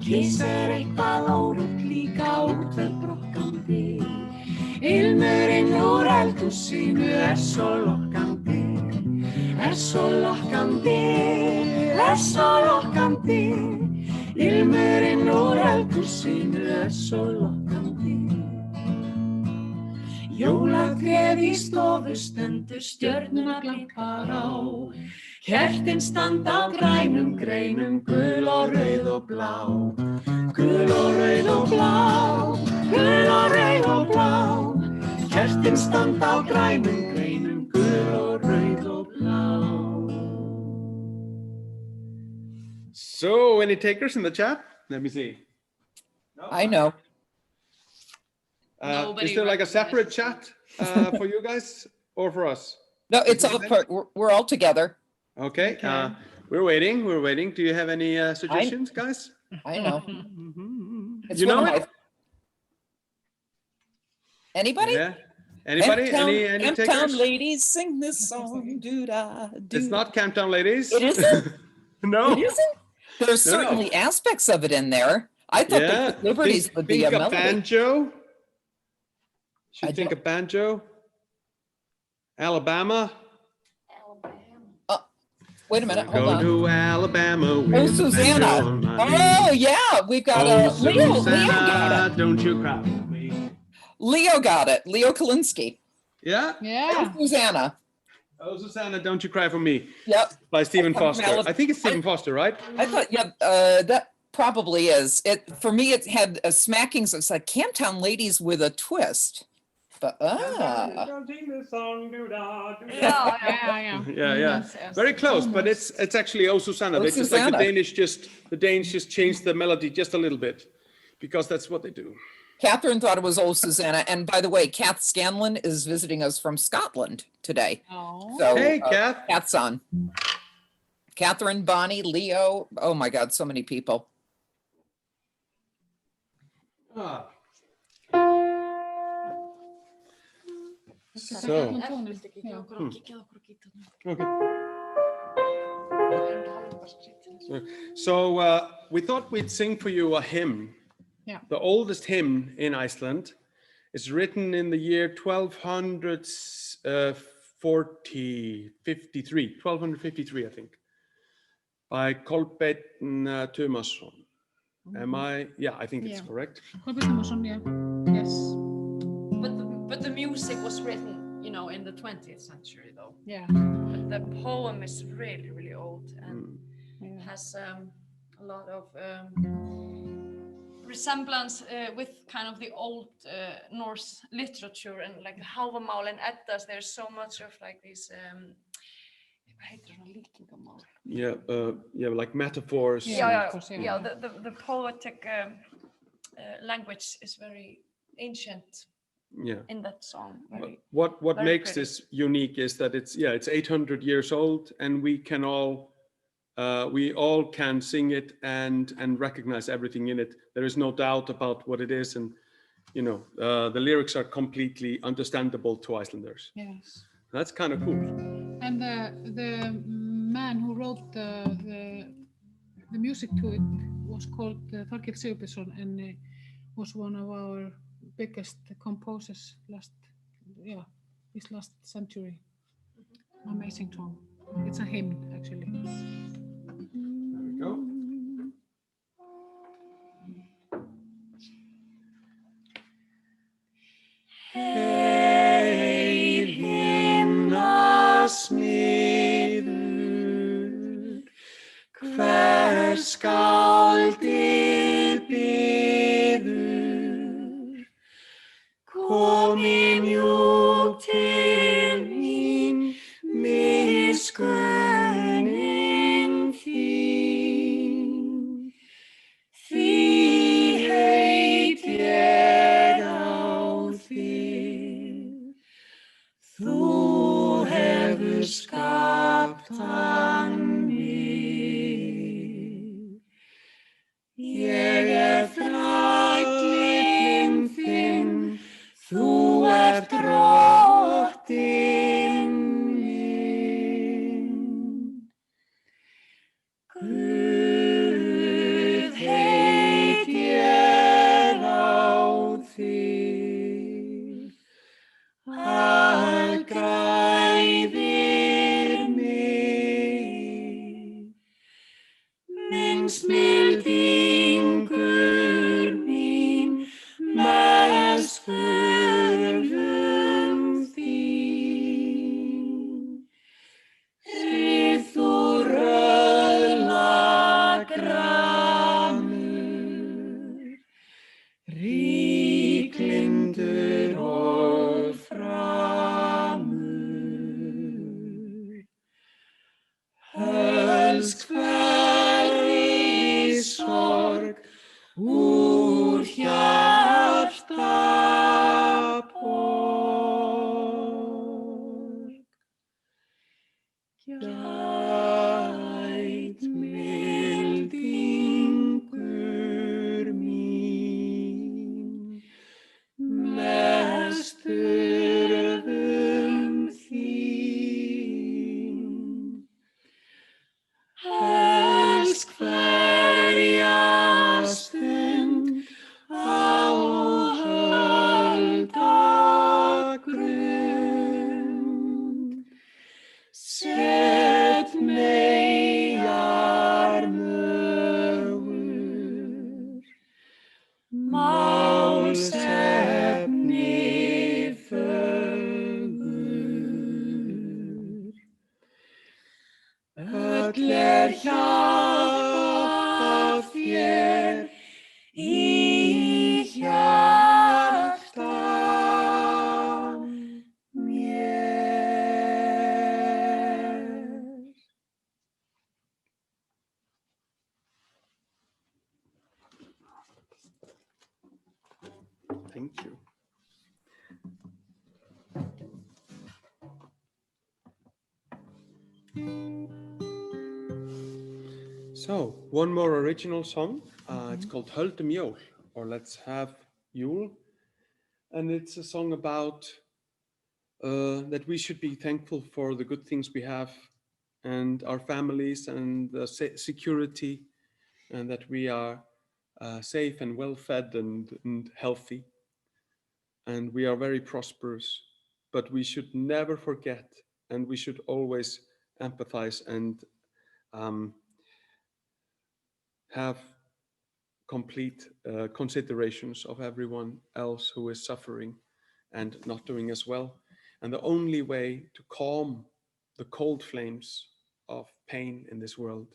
Speaker 5: hissar eitthvað órugt líka út með brokkandi. Ilmurinn úr eldhúsinu svo lokkandi, svo lokkandi, svo lokkandi. Ilmurinn úr eldhúsinu svo lokkandi. Jólatréð í stofu stendur, stjörnurnar glampar á. Kertin standa á grænum greinum, gul og rauð og blá. Gul og rauð og blá, gul og rauð og blá. Kertin standa á grænum greinum, gul og rauð og blá.
Speaker 4: So, any takers in the chat? Let me see.
Speaker 1: I know.
Speaker 4: Is there like a separate chat for you guys or for us?
Speaker 1: No, it's all we're all together.
Speaker 4: Okay, we're waiting. Do you have any suggestions, guys?
Speaker 1: I know. It's
Speaker 4: You
Speaker 1: one
Speaker 4: know
Speaker 1: of
Speaker 4: it?
Speaker 1: my- Anybody?
Speaker 4: Yeah. Anybody? Any
Speaker 1: Camptown
Speaker 4: takers?
Speaker 1: ladies sing this song. Do-da, do.
Speaker 4: It's not Camptown Ladies.
Speaker 1: It isn't?
Speaker 4: No.
Speaker 1: It isn't? There's
Speaker 4: No.
Speaker 1: certainly aspects of it in there. I thought
Speaker 4: Yeah.
Speaker 1: the Liberties would be
Speaker 4: think
Speaker 1: a
Speaker 4: a
Speaker 1: melody.
Speaker 4: banjo. Should
Speaker 1: I
Speaker 4: think a
Speaker 1: don't-
Speaker 4: banjo. Alabama.
Speaker 1: Wait a minute, hold
Speaker 4: Go
Speaker 1: on.
Speaker 4: to Alabama
Speaker 1: Oh,
Speaker 4: with a banjo
Speaker 1: Susanna.
Speaker 4: on my knee.
Speaker 1: Oh, yeah, we've got
Speaker 4: Oh,
Speaker 1: Leo got
Speaker 4: Susanna,
Speaker 1: it.
Speaker 4: don't you cry for me.
Speaker 1: Leo got it. Leo Kalinsky.
Speaker 4: Yeah.
Speaker 3: Yeah.
Speaker 1: Susanna.
Speaker 4: Oh, Susanna, don't you cry for me.
Speaker 1: Yep.
Speaker 4: By Stephen
Speaker 1: From
Speaker 4: Foster.
Speaker 1: Alabama.
Speaker 4: I think it's Stephen Foster, right?
Speaker 1: I thought, yeah, that probably is. For me, it had a smackings. It's like Camptown Ladies with a twist. But
Speaker 2: Don't sing the song, do-da, do-da.
Speaker 6: Yeah,
Speaker 3: Yeah.
Speaker 4: Yeah, yeah.
Speaker 6: Yes, yes.
Speaker 4: Very close, but it's actually Oh Susanna.
Speaker 1: Oh,
Speaker 4: They just like
Speaker 1: Susanna.
Speaker 4: the Danes just changed the melody just a little bit because that's what they do.
Speaker 1: Catherine thought it was old Susanna. And by the way, Kath Scanlon is visiting us from Scotland today.
Speaker 3: Oh.
Speaker 1: So
Speaker 4: Hey, Kath.
Speaker 1: Kath's on. Catherine, Bonnie, Leo. Oh my God, so many people.
Speaker 4: Ah.
Speaker 3: Þetta er
Speaker 4: So.
Speaker 3: allan tóninn. Já.
Speaker 4: Okay. So we thought we'd sing for you a hymn.
Speaker 3: Yeah.
Speaker 4: The oldest hymn in Iceland is written in the year 1253, I think, by Kolbeinn Tumasson. Am I? Yeah, I think it's
Speaker 3: Yeah.
Speaker 4: correct.
Speaker 3: Kolbeinn Tumasson, yeah. Yes.
Speaker 6: But the music was written, in the 20th century, though.
Speaker 3: Yeah.
Speaker 6: But the poem is really, really old and
Speaker 3: Yeah.
Speaker 6: has a lot of resemblance with kind of the old Norse literature and like Hávamál and Eddas. There's so much of like these. Hvað heitir svona líkingamál?
Speaker 4: Yeah, like metaphors.
Speaker 3: Yeah. of course, yeah.
Speaker 6: The poetic language is very ancient
Speaker 4: Yeah.
Speaker 6: in that song. Very,
Speaker 4: What
Speaker 6: very
Speaker 4: makes
Speaker 6: pretty.
Speaker 4: this unique is that it's 800 years old, and we all can sing it and recognize everything in it. There is no doubt about what it is, and the lyrics are completely understandable to Icelanders.
Speaker 3: Yes.
Speaker 4: That's kind of cool.
Speaker 3: And the man who wrote the music to it was called Þorkell Sigurbjörnsson, and was one of our biggest composers this last century. Amazing song. It's a hymn, actually.
Speaker 4: There we go.
Speaker 5: Heyr himna smiður, hver skáldið biður, komi mjúk til mín, miskunnin þín. Því heit ég á þig, þú hefur skapað mig. Ég þrællinn þinn, þú ert drottinn minn. Guð
Speaker 4: borg, úr hjarta borg. Gæt mildingur mín, mest þurfum þín. Helst hverja stund á höldagrund. Set meyjar mögur, málsefni fögur. Öll hjálpað þér í hjarta mér. Thank you. So, one more original song. It's called Höldum Jól, or Let's Have Jól. And it's a song about that we should be thankful for the good things we have and our families and the security, and that we are safe and well fed and healthy. And we are very prosperous, but we should never forget, and we should always empathize and have complete considerations of everyone else who is suffering and not doing as well. And the only way to calm the cold flames of pain in this world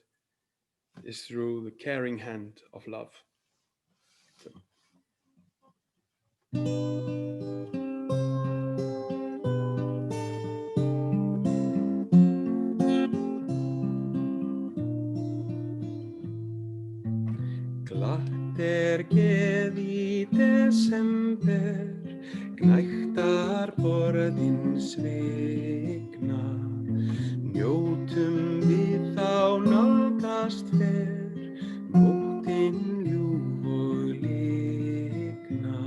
Speaker 4: is through the caring hand of love. So. Glatt geð í desember, gnægtar borðin svikna. Njótum við þá nálgast fer, nóttin ljúf og lygna.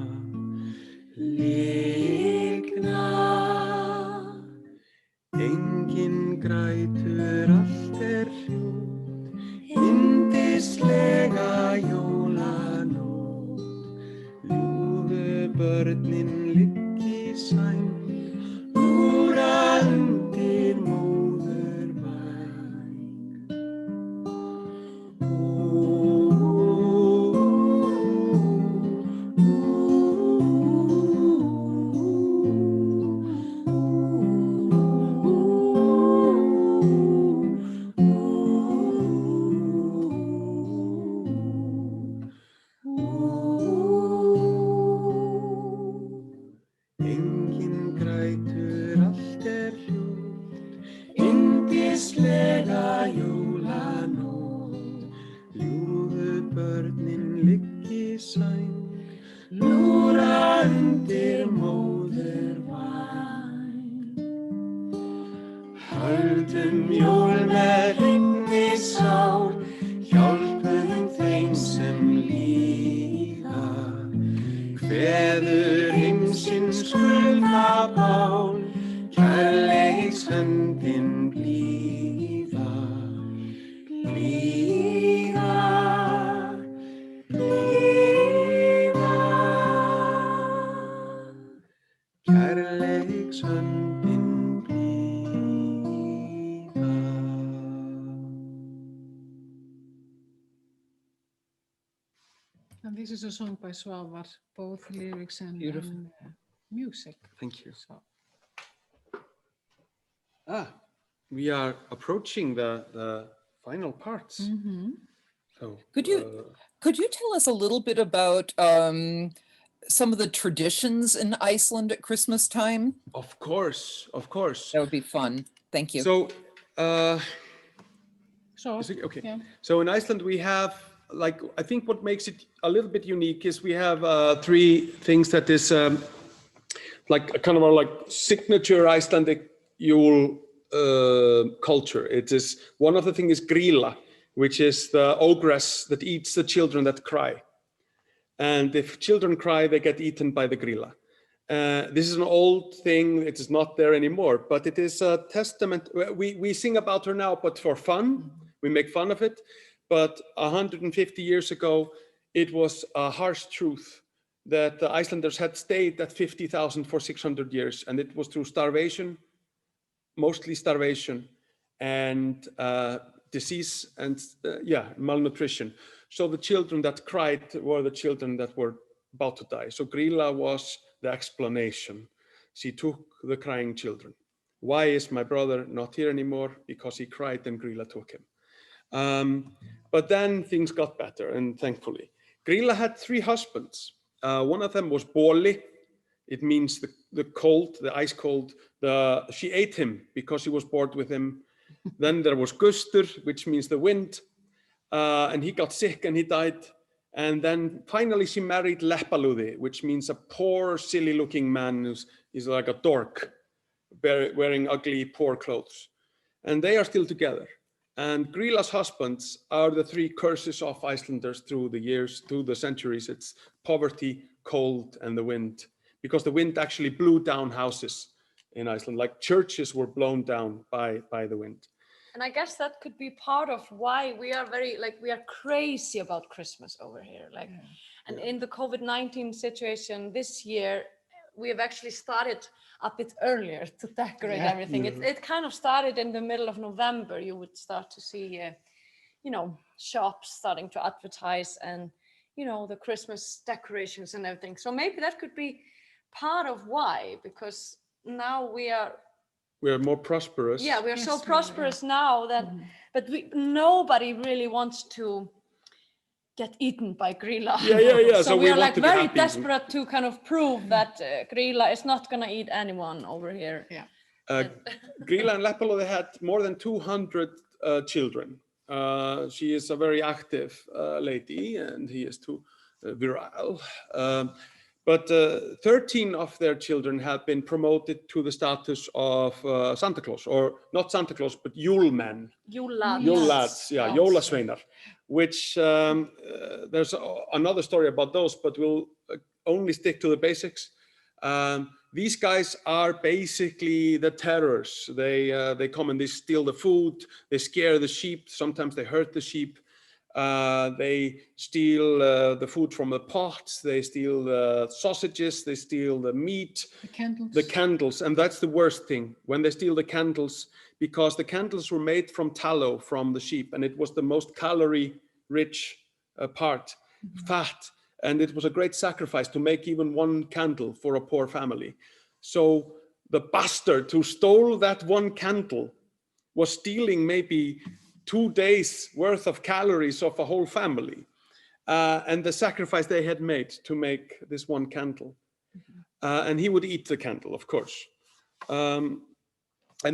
Speaker 4: Lygna. Enginn grætur, allt hljótt, yndislega jólanótt. Ljúfu börnin ligg í sæng, lúra undir móðurvæng. Enginn grætur, allt hljótt, yndislega jólanótt. Ljúfu börnin ligg í sæng, lúra undir móðurvæng. Höldum jól með hreinni sál, hjálpum þeim sem líða. Kveður heimsins skuldabál, kærleikshöndin blíða. Blíða, blíða, kærleikshöndin blíða.
Speaker 3: And this is a song by Svavar, both lyrics and music.
Speaker 4: Thank you.
Speaker 3: So,
Speaker 4: We are approaching the final parts. So,
Speaker 1: Could you tell us a little bit about some of the traditions in Iceland at Christmas time?
Speaker 4: Of course.
Speaker 1: That would be fun. Thank you.
Speaker 4: So,
Speaker 3: so
Speaker 4: is it- okay.
Speaker 3: yeah.
Speaker 4: So in Iceland we have like, I think what makes it a little bit unique is we have 3 things that is like a kind of a like signature Icelandic Yule culture. It is, one of the things is grýla, which is the ogress that eats the children that cry. And if children cry, they get eaten by the grýla. This is an old thing, it is not there anymore, but it is a testament. We sing about her now, but for fun, we make fun of it. But 150 years ago, it was a harsh truth that the Icelanders had stayed at 50,000 for 600 years, and it was through starvation, mostly starvation, and disease, and malnutrition. So the children that cried were the children that were about to die. So grýla was the explanation. She took the crying children. Why is my brother not here anymore? Because he cried and grýla took him. But then things got better, and thankfully. Grýla had 3 husbands. One of them was Boli. It means the cold, the ice cold. She ate him because she was bored with him. Then there was Gustur, which means the wind. And he got sick and he died. And then finally she married Leppalúði, which means a poor, silly-looking man who's like a dork, wearing ugly, poor clothes. And they are still together. And Grýla's husbands are the 3 curses of Icelanders through the years, through the centuries. It's poverty, cold, and the wind. Because the wind actually blew down houses in Iceland, like churches were blown down by the wind.
Speaker 6: And I guess that could be part of why we are we are crazy about Christmas over here. And in the COVID-19 situation this year, we have actually started a bit earlier to decorate everything. It kind of started in the middle of November. You would start to see, shops starting to advertise and, the Christmas decorations and everything. So maybe that could be part of why, because now we are more prosperous. Yeah, we are so prosperous now that, but nobody really wants to get eaten by grýla. Yeah. So we are like very desperate to kind of prove that grýla is not gonna eat anyone over here. Yeah.
Speaker 4: Grýla and Leppalúði had more than 200 children. She is a very active lady, and he is too virile. But 13 of their children have been promoted to the status of Santa Claus, or not Santa Claus, but Yule men. Yule lads, yeah, jólasveinar, which there's another story about those, but we'll only stick to the basics. These guys are basically the terrors. They come and they steal the food, they scare the sheep, sometimes they hurt the sheep. They steal the food from the pots, they steal the sausages, they steal the meat, the candles, and that's the worst thing, when they steal the candles, because the candles were made from tallow from the sheep, and it was the most calorie-rich part, fat, and it was a great sacrifice to make even one candle for a poor family. So the bastard who stole that one candle was stealing maybe 2 days worth of calories of a whole family, and the sacrifice they had made to make this one candle. And he would eat the candle, of course. And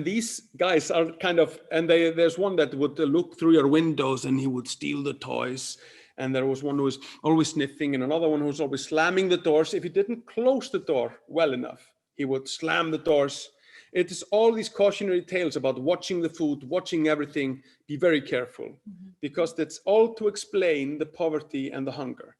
Speaker 4: these guys are kind of, and there's one that would look through your windows and he would steal the toys. And there was one who was always sniffing, and another one who was always slamming the doors. If he didn't close the door well enough, he would slam the doors. It is all these cautionary tales about watching the food, watching everything. Be very careful, because that's all to explain the poverty and the hunger.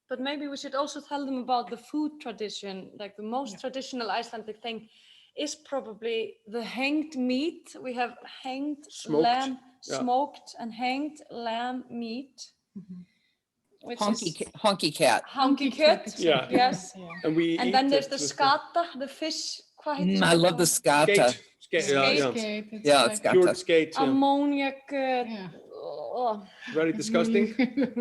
Speaker 6: But maybe we should also tell them about the food tradition. Like the most traditional Icelandic thing is probably the hanged meat. We have hanged lamb, smoked and hanged lamb meat. Which
Speaker 1: honky cat.
Speaker 6: Honky cat, yes.
Speaker 4: Yeah.
Speaker 6: And then there's the skata, the fish.
Speaker 1: I love the skata.
Speaker 6: Skate.
Speaker 1: Yeah, it's
Speaker 4: cured skate.
Speaker 6: Ammoniac.
Speaker 4: Very disgusting,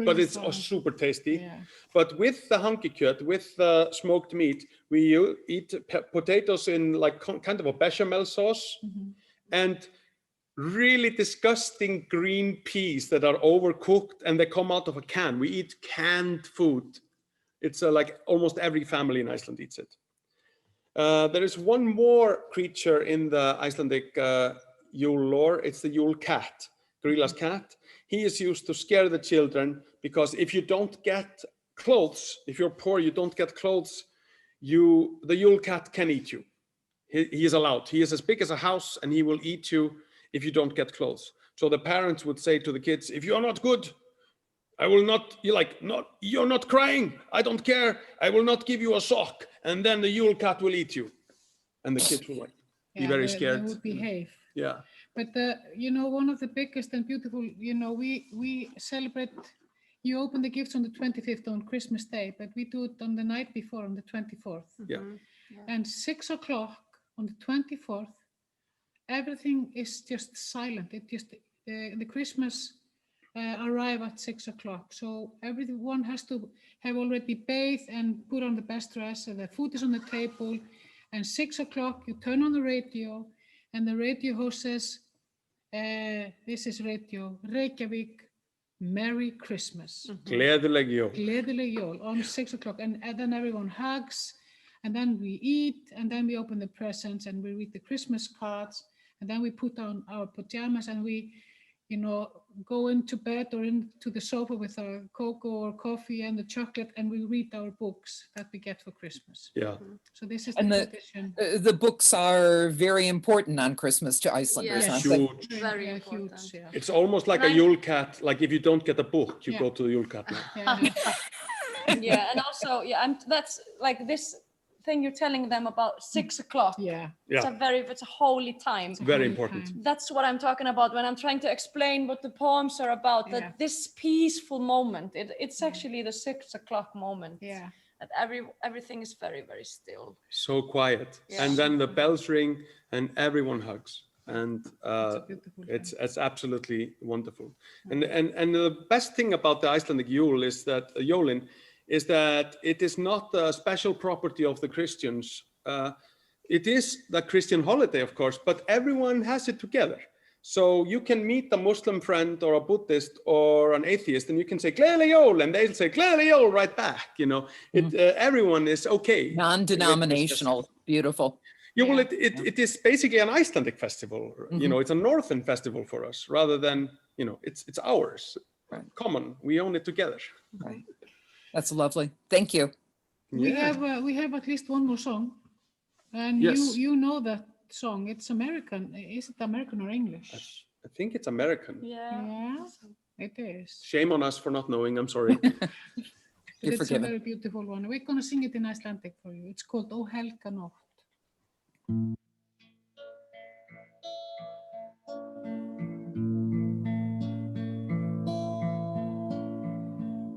Speaker 4: but it's super tasty. Yeah. But with the honky cat, with the smoked meat, we eat potatoes in like kind of a bechamel sauce, and really disgusting green peas that are overcooked and they come out of a can. We eat canned food. It's like almost every family in Iceland eats it. There is one more creature in the Icelandic Yule lore. It's the Yule cat, grýla's cat. he is used to scare the children, because if you don't get clothes, if you're poor, you don't get clothes, the Yule cat can eat you. He is allowed. He is as big as a house, and he will eat you if you don't get clothes. So the parents would say to the kids, if you're not good, I will not, you're not crying, I don't care, I will not give you a sock, and then the Yule cat will eat you. And the kids will be very scared.
Speaker 3: They would behave.
Speaker 4: Yeah.
Speaker 3: But one of the biggest and beautiful, we celebrate, you open the gifts on the 25th on Christmas Day, but we do it on the night before, on the 24th.
Speaker 4: Yeah.
Speaker 3: And 6 o'clock on the 24th, everything is just silent. It just, the Christmas arrive at 6 o'clock. So everyone has to have already bathed and put on the best dress, and the food is on the table. And 6 o'clock, you turn on the radio, and the radio host says, this is Radio Reykjavík, Merry Christmas.
Speaker 4: Gleðileg jól.
Speaker 3: Gleðileg jól on 6 o'clock. And then everyone hugs, and then we eat, and then we open the presents, and we read the Christmas cards, and then we put on our pajamas, and we, go into bed or into the sofa with our cocoa or coffee and the chocolate, and we read our books that we get for Christmas.
Speaker 4: Yeah.
Speaker 3: So this is
Speaker 1: And
Speaker 3: the tradition.
Speaker 1: The books are very important on Christmas to Icelanders.
Speaker 6: Yes.
Speaker 1: aren't they?
Speaker 4: Huge.
Speaker 6: Very
Speaker 3: Yeah,
Speaker 6: important.
Speaker 3: huge, yeah.
Speaker 4: It's almost like a Yule cat. Like if you don't get a book, you
Speaker 3: Yeah.
Speaker 4: go to the Yule cat now.
Speaker 3: Yeah,
Speaker 6: And also, that's like this thing you're telling them about 6 o'clock.
Speaker 3: yeah.
Speaker 6: It's a holy time.
Speaker 4: Very
Speaker 3: Holy
Speaker 4: important.
Speaker 3: time.
Speaker 6: That's what I'm talking about when I'm trying to explain what the poems are about,
Speaker 3: Yeah.
Speaker 6: that this peaceful moment, it's actually the 6 o'clock moment.
Speaker 3: Yeah.
Speaker 6: That everything is very, very still.
Speaker 4: So quiet.
Speaker 6: Yeah.
Speaker 4: And then the bells ring and everyone hugs. And
Speaker 3: It's a beautiful time.
Speaker 4: it's absolutely wonderful. And the best thing about the Icelandic Yule is that Jólin is that it is not a special property of the Christians. It is the Christian holiday, of course, but everyone has it together. So you can meet a Muslim friend or a Buddhist or an atheist, and you can say Gleðileg jól, and they'll say Gleðileg jól right back. Everyone is okay.
Speaker 1: Non-denominational, beautiful.
Speaker 4: Yeah, well, it is basically an Icelandic festival. It's a northern festival for us, rather than it's ours,
Speaker 1: Right.
Speaker 4: common. We own it together.
Speaker 1: Right. That's lovely. Thank you.
Speaker 3: We have at least one more song, and
Speaker 4: Yes.
Speaker 3: you know that song. It's American. Is it American or English?
Speaker 4: I think it's American.
Speaker 3: Yeah, it is.
Speaker 4: Shame on us for not knowing. I'm sorry.
Speaker 3: But
Speaker 1: You're
Speaker 3: it's
Speaker 1: forgiven.
Speaker 3: a very beautiful one. We're gonna sing it in Icelandic for you. It's called O Helga Nótt.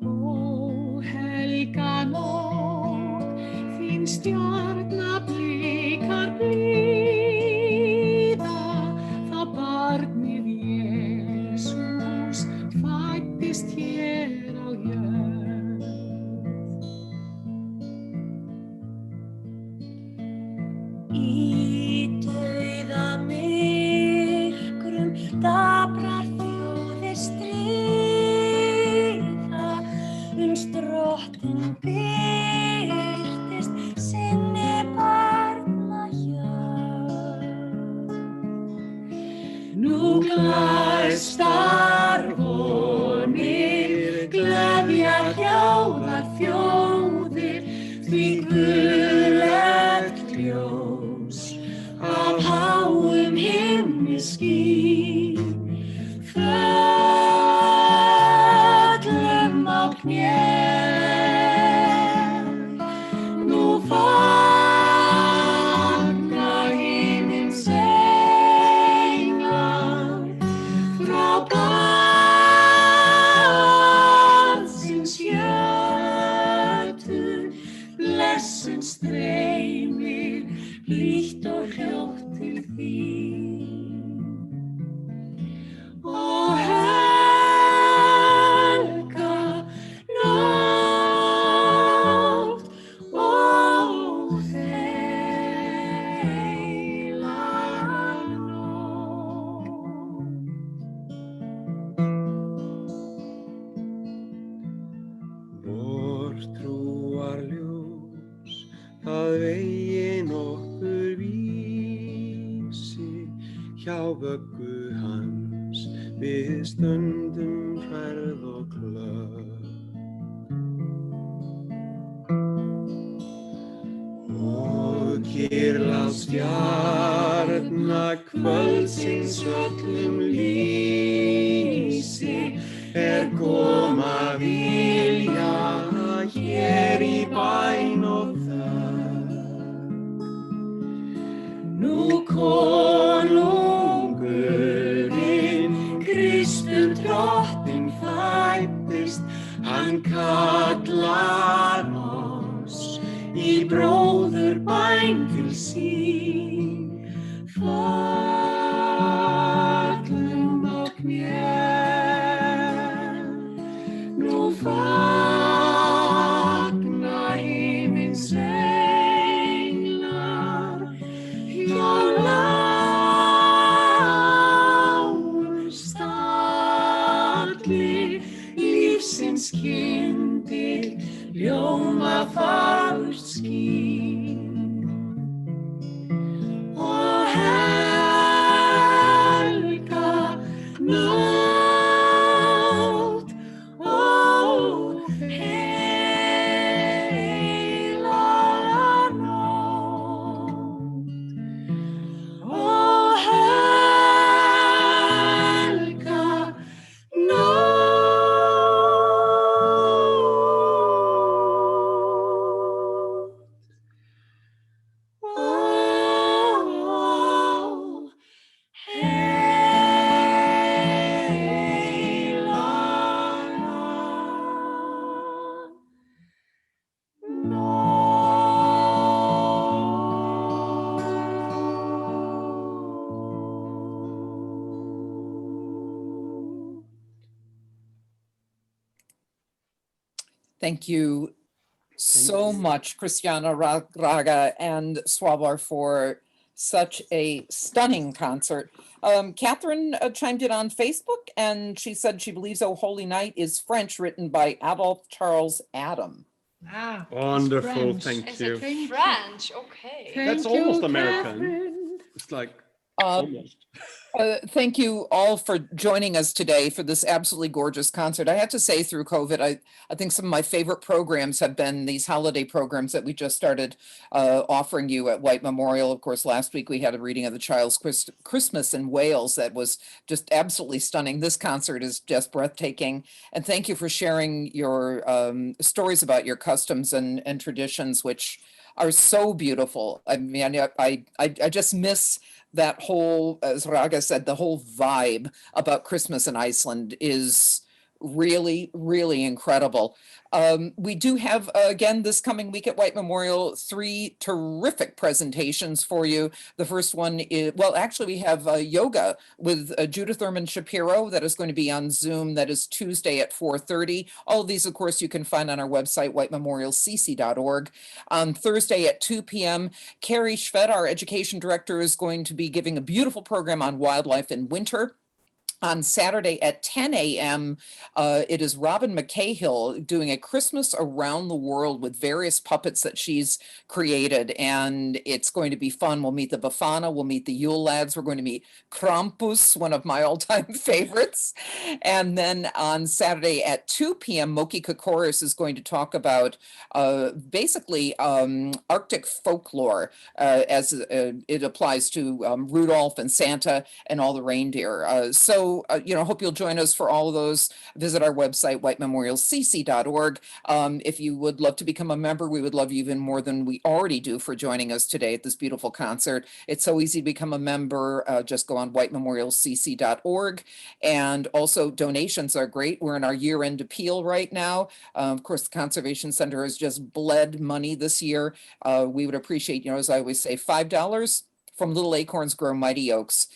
Speaker 3: Ó helga nótt, þín stjarna blikar blíða, þá barnið Jesús fæddist hér á jörð. Í dauðamyrkrum daprar þjóðir stríða, uns drottinn birtist sinni barna hjörð. Nú glæstar vonir gleðja hljóðar þjóðir, því gulegt ljós af háum himni skín. Föllum á kné, nú fagna himins englar, frá barnsins jötun, blessun streymir hlýtt og hljótt til þín. Ó helga nótt, ó heila nótt.
Speaker 4: Vor trúar ljós, það veginn okkur vísi, hjá vöggu hans við stöndum flood. Og kyrlað stjarna kvöldsins öllum lýsi koma vilja hér í bæn og þögn. Nú konungurinn Kristur drottinn fæddist, hann kallar oss í bróður bæn til sín. Föllum á kné, nú fagna himins englar, hjá lágum stalli lífsins kyndil ljóma fagurt skín. Og helga nótt, ó heilaga nótt, ó helga nótt.
Speaker 1: Thank you so much, Christiana Raga and Swavar, for such a stunning concert. Catherine chimed in on Facebook and she said she believes "O Holy Night" is French, written by Adolphe Charles Adam.
Speaker 3: Ah, it's
Speaker 4: Wonderful,
Speaker 3: French.
Speaker 4: thank
Speaker 6: Is
Speaker 4: you.
Speaker 6: it French? Okay.
Speaker 4: That's
Speaker 3: Thank you,
Speaker 4: almost American.
Speaker 3: Catherine.
Speaker 4: It's like
Speaker 1: Uh,
Speaker 4: almost.
Speaker 1: Thank you all for joining us today for this absolutely gorgeous concert. I have to say, through COVID, I think some of my favorite programs have been these holiday programs that we just started offering you at White Memorial. Of course, last week we had a reading of the Child's Christmas in Wales that was just absolutely stunning. This concert is just breathtaking. And thank you for sharing your stories about your customs and traditions, which are so beautiful. I mean, I just miss that whole, as Raga said, the whole vibe about Christmas in Iceland is really, really incredible. We do have, again, this coming week at White Memorial, 3 terrific presentations for you. The first one is, well, actually we have yoga with Judith Thurman Shapiro that is going to be on Zoom. That is Tuesday at 4:30. All of these, of course, you can find on our website, whitememorialcc.org. On Thursday at 2 p.m., Carrie Schved, our education director, is going to be giving a beautiful program on wildlife in winter. On Saturday at 10 a.m., it is Robin McCahill doing a Christmas around the world with various puppets that she's created, and it's going to be fun. We'll meet the Bafana, we'll meet the Yule Lads, we're going to meet Krampus, one of my all-time favorites. And then on Saturday at 2 p.m., Moki Kokoris is going to talk about basically Arctic folklore as it applies to Rudolph and Santa and all the reindeer. Hope you'll join us for all of those. Visit our website, whitememorialcc.org. If you would love to become a member, we would love you even more than we already do for joining us today at this beautiful concert. It's so easy to become a member. Just go on whitememorialcc.org. And also donations are great. We're in our year-end appeal right now. Of course, the Conservation Center has just bled money this year. We would appreciate, as I always say, $5 from Little Acorns Grow Mighty Oaks.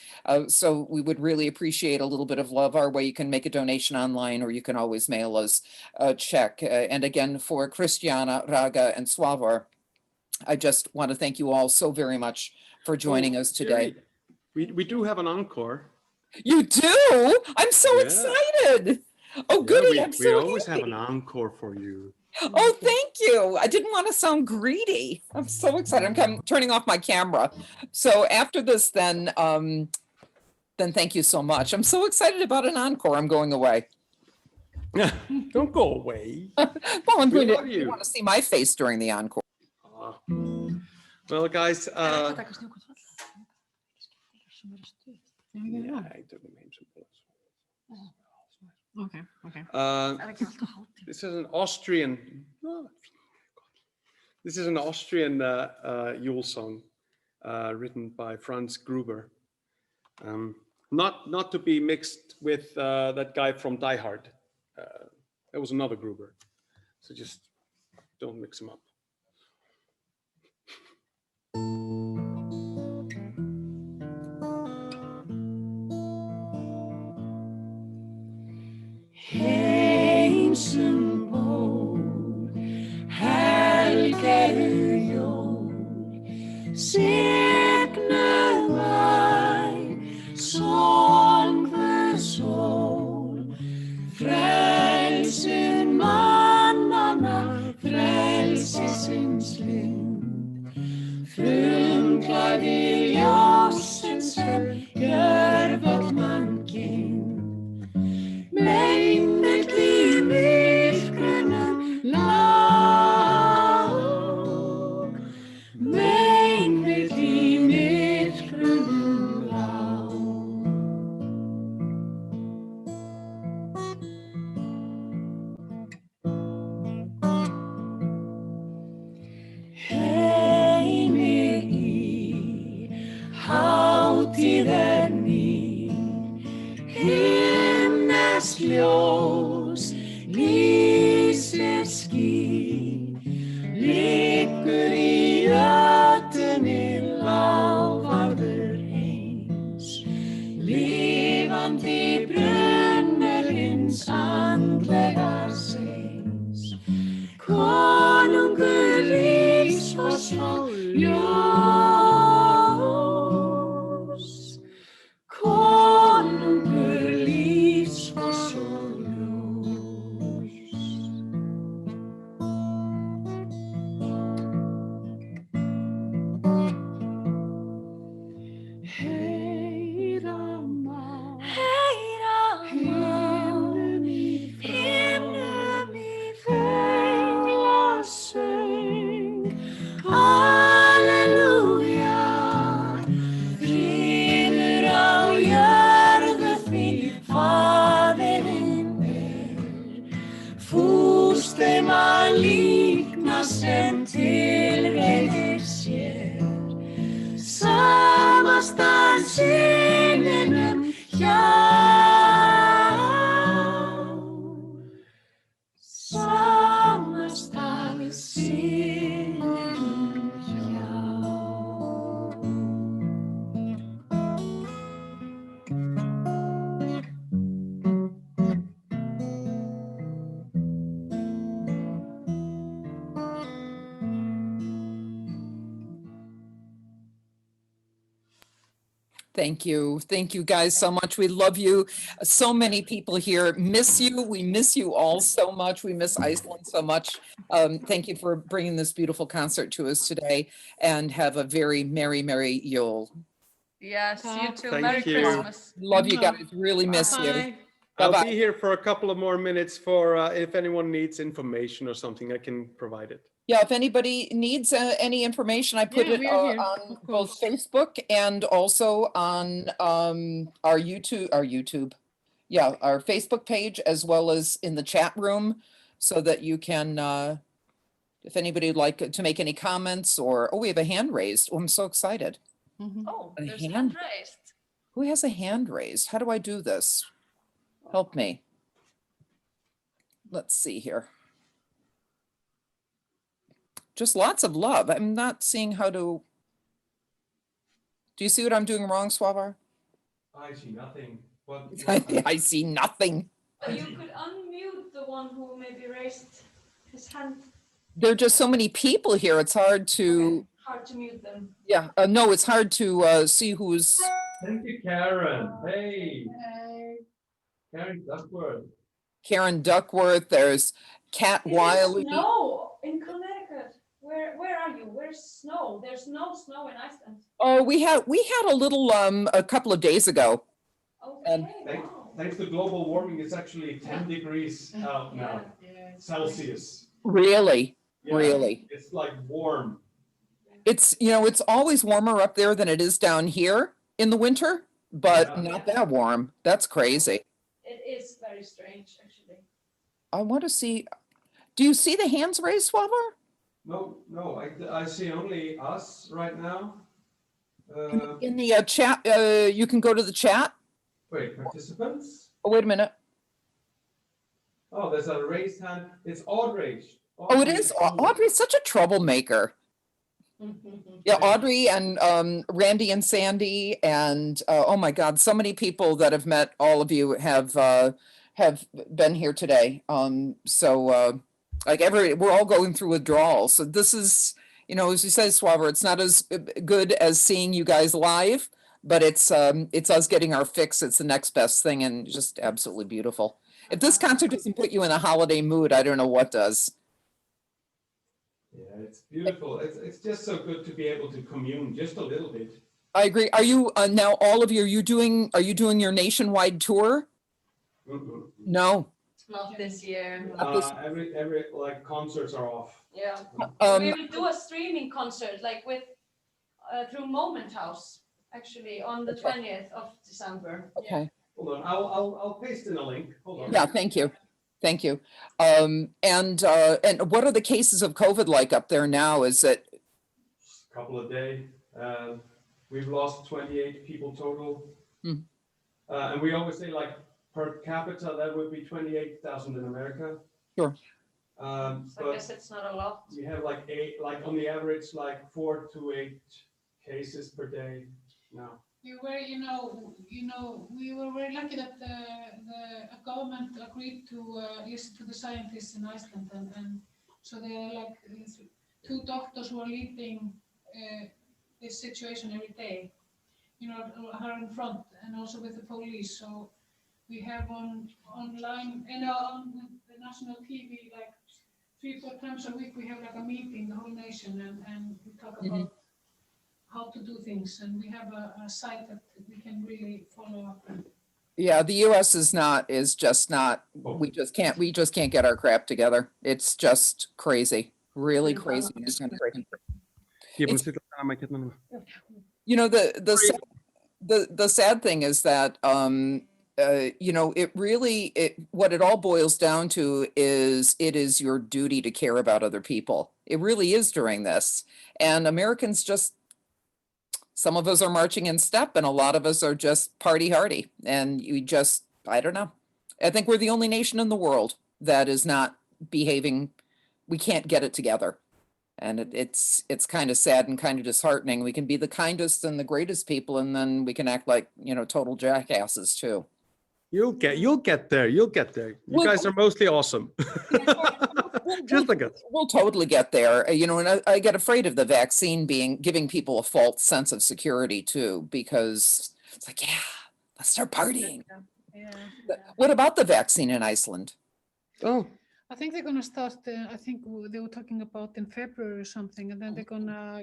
Speaker 1: So we would really appreciate a little bit of love our way. You can make a donation online, or you can always mail us a check. And again, for Christiana, Raga, and Swavar, I just want to thank you all so very much for joining us today.
Speaker 4: We do have an encore.
Speaker 1: You do? I'm so
Speaker 4: Yeah.
Speaker 1: excited. Oh,
Speaker 4: Yeah,
Speaker 1: goody.
Speaker 4: we
Speaker 1: I'm so
Speaker 4: always
Speaker 1: happy.
Speaker 4: have an encore for you.
Speaker 1: Oh, thank you. I didn't want to sound greedy. I'm so excited. I'm turning off my camera. So after this, then thank you so much. I'm so excited about an encore. I'm going away.
Speaker 4: Don't go away.
Speaker 1: Well, I'm
Speaker 4: We
Speaker 1: going to,
Speaker 4: love
Speaker 1: you
Speaker 4: you.
Speaker 1: want to see my face during the encore.
Speaker 4: Ah. Well, guys,
Speaker 3: Já, já, já.
Speaker 4: I took them some bullets.
Speaker 3: Ok, ok.
Speaker 4: This is an Austrian. This is an Austrian Yule song written by Franz Gruber. Not to be mixed with that guy from Die Hard. That was another Gruber. So just don't mix them up.
Speaker 5: Heimsum ból, helgeru jól, signu væ, songðu sól, frelsun mannanna, frelsisins lind, frumklæði ljóssins sem gjörvöll mannkind. Meinvill í myrkrunum lág, meinvill í myrkrunum lág. Heimi í hátíðinni, himnesk ljós, lýsir ský, liggur í ötunni lágvarður heims, lifandi brunnur hins andlega seins, konungur lífs og svo ljós, konungur lífs og svo ljós. Heyra má, himnum í fenglasöng, halleluja, friður á jörðu því faðirinn fúst þeim að líkna sem tilreiðir sér, samastað syninum hjá, samastað syninum hjá.
Speaker 1: Thank you. Thank you guys so much. We love you. So many people here miss you. We miss you all so much. We miss Iceland so much. Thank you for bringing this beautiful concert to us today, and have a very merry, merry Yule.
Speaker 6: Yes, you too.
Speaker 4: Thank
Speaker 6: Merry
Speaker 4: you.
Speaker 6: Christmas.
Speaker 1: Love you guys. Really miss you.
Speaker 3: Bye.
Speaker 4: I'll
Speaker 1: Bye-bye.
Speaker 4: be here for a couple of more minutes for if anyone needs information or something, I can provide it.
Speaker 1: Yeah, if anybody needs any information, I put
Speaker 3: Yeah,
Speaker 1: it
Speaker 3: we are here,
Speaker 1: on
Speaker 3: of
Speaker 1: both
Speaker 3: course.
Speaker 1: Facebook and also on our YouTube. Yeah, our Facebook page, as well as in the chat room, so that you can, if anybody would like to make any comments, or, oh, we have a hand raised. Oh, I'm so excited.
Speaker 3: Mhm.
Speaker 6: Oh,
Speaker 1: A
Speaker 6: there's
Speaker 1: hand?
Speaker 6: hand raised.
Speaker 1: Who has a hand raised? How do I do this? Help me. Let's see here. Just lots of love. I'm not seeing how to. Do you see what I'm doing wrong, Swavar?
Speaker 4: I see nothing.
Speaker 1: I see nothing.
Speaker 6: You could unmute the one who maybe raised his hand.
Speaker 1: There are just so many people here. It's hard to,
Speaker 6: Hard to mute them.
Speaker 1: yeah, no, it's hard to see who's,
Speaker 2: Thank you, Karen. Hey, Karen Duckworth.
Speaker 1: Karen Duckworth, there's Kat Wiley.
Speaker 6: Snow in Connecticut. Where are you? Where's snow? There's no snow in Iceland.
Speaker 1: Oh, we had a little, a couple of days ago.
Speaker 6: Okay,
Speaker 1: And-
Speaker 6: wow.
Speaker 4: thanks to global warming, it's actually 10 degrees out now, Celsius.
Speaker 1: Really,
Speaker 4: Yeah,
Speaker 1: really.
Speaker 4: It's like warm.
Speaker 1: It's, it's always warmer up there than it is down here in the winter, but
Speaker 4: Yeah.
Speaker 1: not that warm. That's crazy.
Speaker 6: It is very strange, actually.
Speaker 1: I want to see, do you see the hands raised, Swabber?
Speaker 4: No, I see only us right now.
Speaker 1: In the chat, you can go to the chat.
Speaker 4: Wait, participants?
Speaker 1: Oh, wait a minute.
Speaker 4: Oh, there's a raised hand. It's Audrey.
Speaker 1: Oh, it is. Audrey's such a troublemaker. Yeah, Audrey and Randy and Sandy and oh my God, so many people that have met all of you have been here today. Like we're all going through withdrawals. So this is, as you say, Swabber, it's not as good as seeing you guys live, but it's us getting our fix. It's the next best thing and just absolutely beautiful. If this concert doesn't put you in a holiday mood, I don't know what does.
Speaker 4: Yeah, it's beautiful. It's just so good to be able to commune just a little bit.
Speaker 1: I agree. Are you now all of you, are you doing your nationwide tour? No.
Speaker 6: Not this year.
Speaker 4: Every like concerts are off.
Speaker 6: Yeah.
Speaker 1: Um,
Speaker 6: We will do a streaming concert, like with through Moment House, actually, on the 20th of December.
Speaker 1: okay.
Speaker 4: Hold on, I'll paste in a link. Hold on.
Speaker 1: Yeah, thank you. Thank you. And what are the cases of COVID like up there now? Is it?
Speaker 4: A couple of days. We've lost 28 people total. And we always say like per capita, that would be 28,000 in America.
Speaker 1: Sure.
Speaker 6: So I guess it's not a lot.
Speaker 4: We have like on the average, like 4 to 8 cases per day now.
Speaker 3: We were, we were very lucky that the government agreed to listen to the scientists in Iceland, and so they are like 2 doctors who are leading this situation every day, are in front, and also with the police. So we have online and on the national TV, like 3-4 times a week, we have like a meeting, the whole nation, and we talk about how to do things, and we have a site that we can really follow up.
Speaker 1: Yeah, the US is just not, we just can't get our crap together. It's just crazy, really crazy. It's kind of crazy. The sad thing is that it really what it all boils down to is it is your duty to care about other people. It really is during this, and Americans just, some of us are marching in step and a lot of us are just party hardy, and I don't know. I think we're the only nation in the world that is not behaving. We can't get it together. And it's kind of sad and kind of disheartening. We can be the kindest and the greatest people, and then we can act like, total jackasses too.
Speaker 4: You'll get there. You guys are mostly awesome. Just like us.
Speaker 1: We'll totally get there. And I get afraid of the vaccine giving people a false sense of security too, because it's like, yeah, let's start partying.
Speaker 3: Yeah.
Speaker 1: What about the vaccine in Iceland?
Speaker 4: Oh,
Speaker 3: I think they're gonna start. I think they were talking about in February or something, and then they're gonna,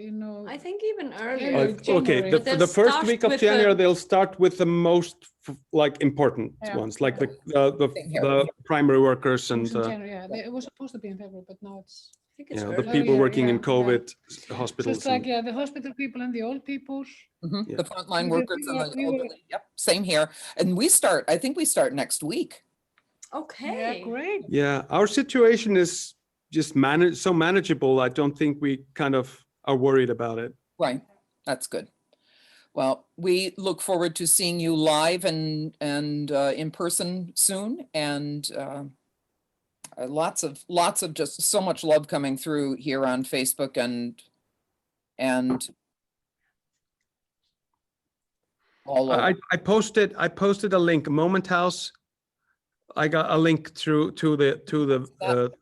Speaker 6: I think even earlier.
Speaker 4: okay.
Speaker 3: January.
Speaker 4: The first week of January, they'll start with the most important ones, like the primary workers and
Speaker 3: it was supposed to be in February, but now it's.
Speaker 6: I think it's
Speaker 4: the people working in COVID hospitals.
Speaker 3: So it's like the hospital people and the old people.
Speaker 1: The frontline
Speaker 3: We were-
Speaker 1: workers and the
Speaker 3: we were-
Speaker 1: elderly. Yep, same here. And I think we start next week.
Speaker 6: Okay.
Speaker 3: Yeah, great.
Speaker 4: Yeah, our situation is just so manageable. I don't think we kind of are worried about it.
Speaker 1: Right, that's good. Well, we look forward to seeing you live and in person soon, and lots of just so much love coming through here on Facebook and all over.
Speaker 4: I posted a link. Moment House. I got a link to the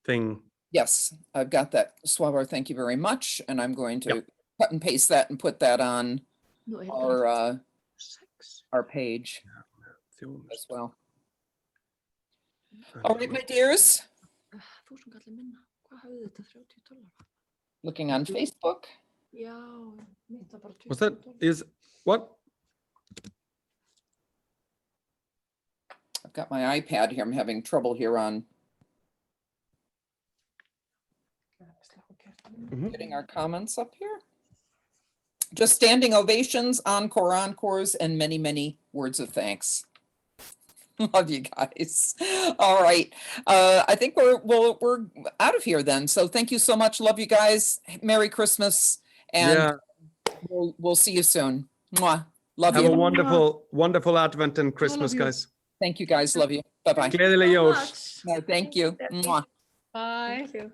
Speaker 4: thing.
Speaker 1: Yes, I've got that. Swabber, thank you very much. And I'm going to cut and paste that and put that on our page as well. All right, my dears. Looking on Facebook.
Speaker 4: Was that what?
Speaker 1: got my iPad here. I'm having trouble here on getting our comments up here. Just standing ovations, encores, and many, many words of thanks. Love you guys. All right. I think we're out of here then. So thank you so much. Love you guys. Merry Christmas. And
Speaker 4: Yeah.
Speaker 1: we'll see you soon. Mwah. Love
Speaker 4: Have a
Speaker 1: you.
Speaker 4: wonderful Advent and Christmas,
Speaker 3: you.
Speaker 4: guys.
Speaker 1: Thank you guys. Love you. Bye-bye.
Speaker 4: Gleðileg
Speaker 6: So
Speaker 4: jól.
Speaker 6: much.
Speaker 1: No, thank you. Mwah.
Speaker 3: Bye.
Speaker 6: Thank you.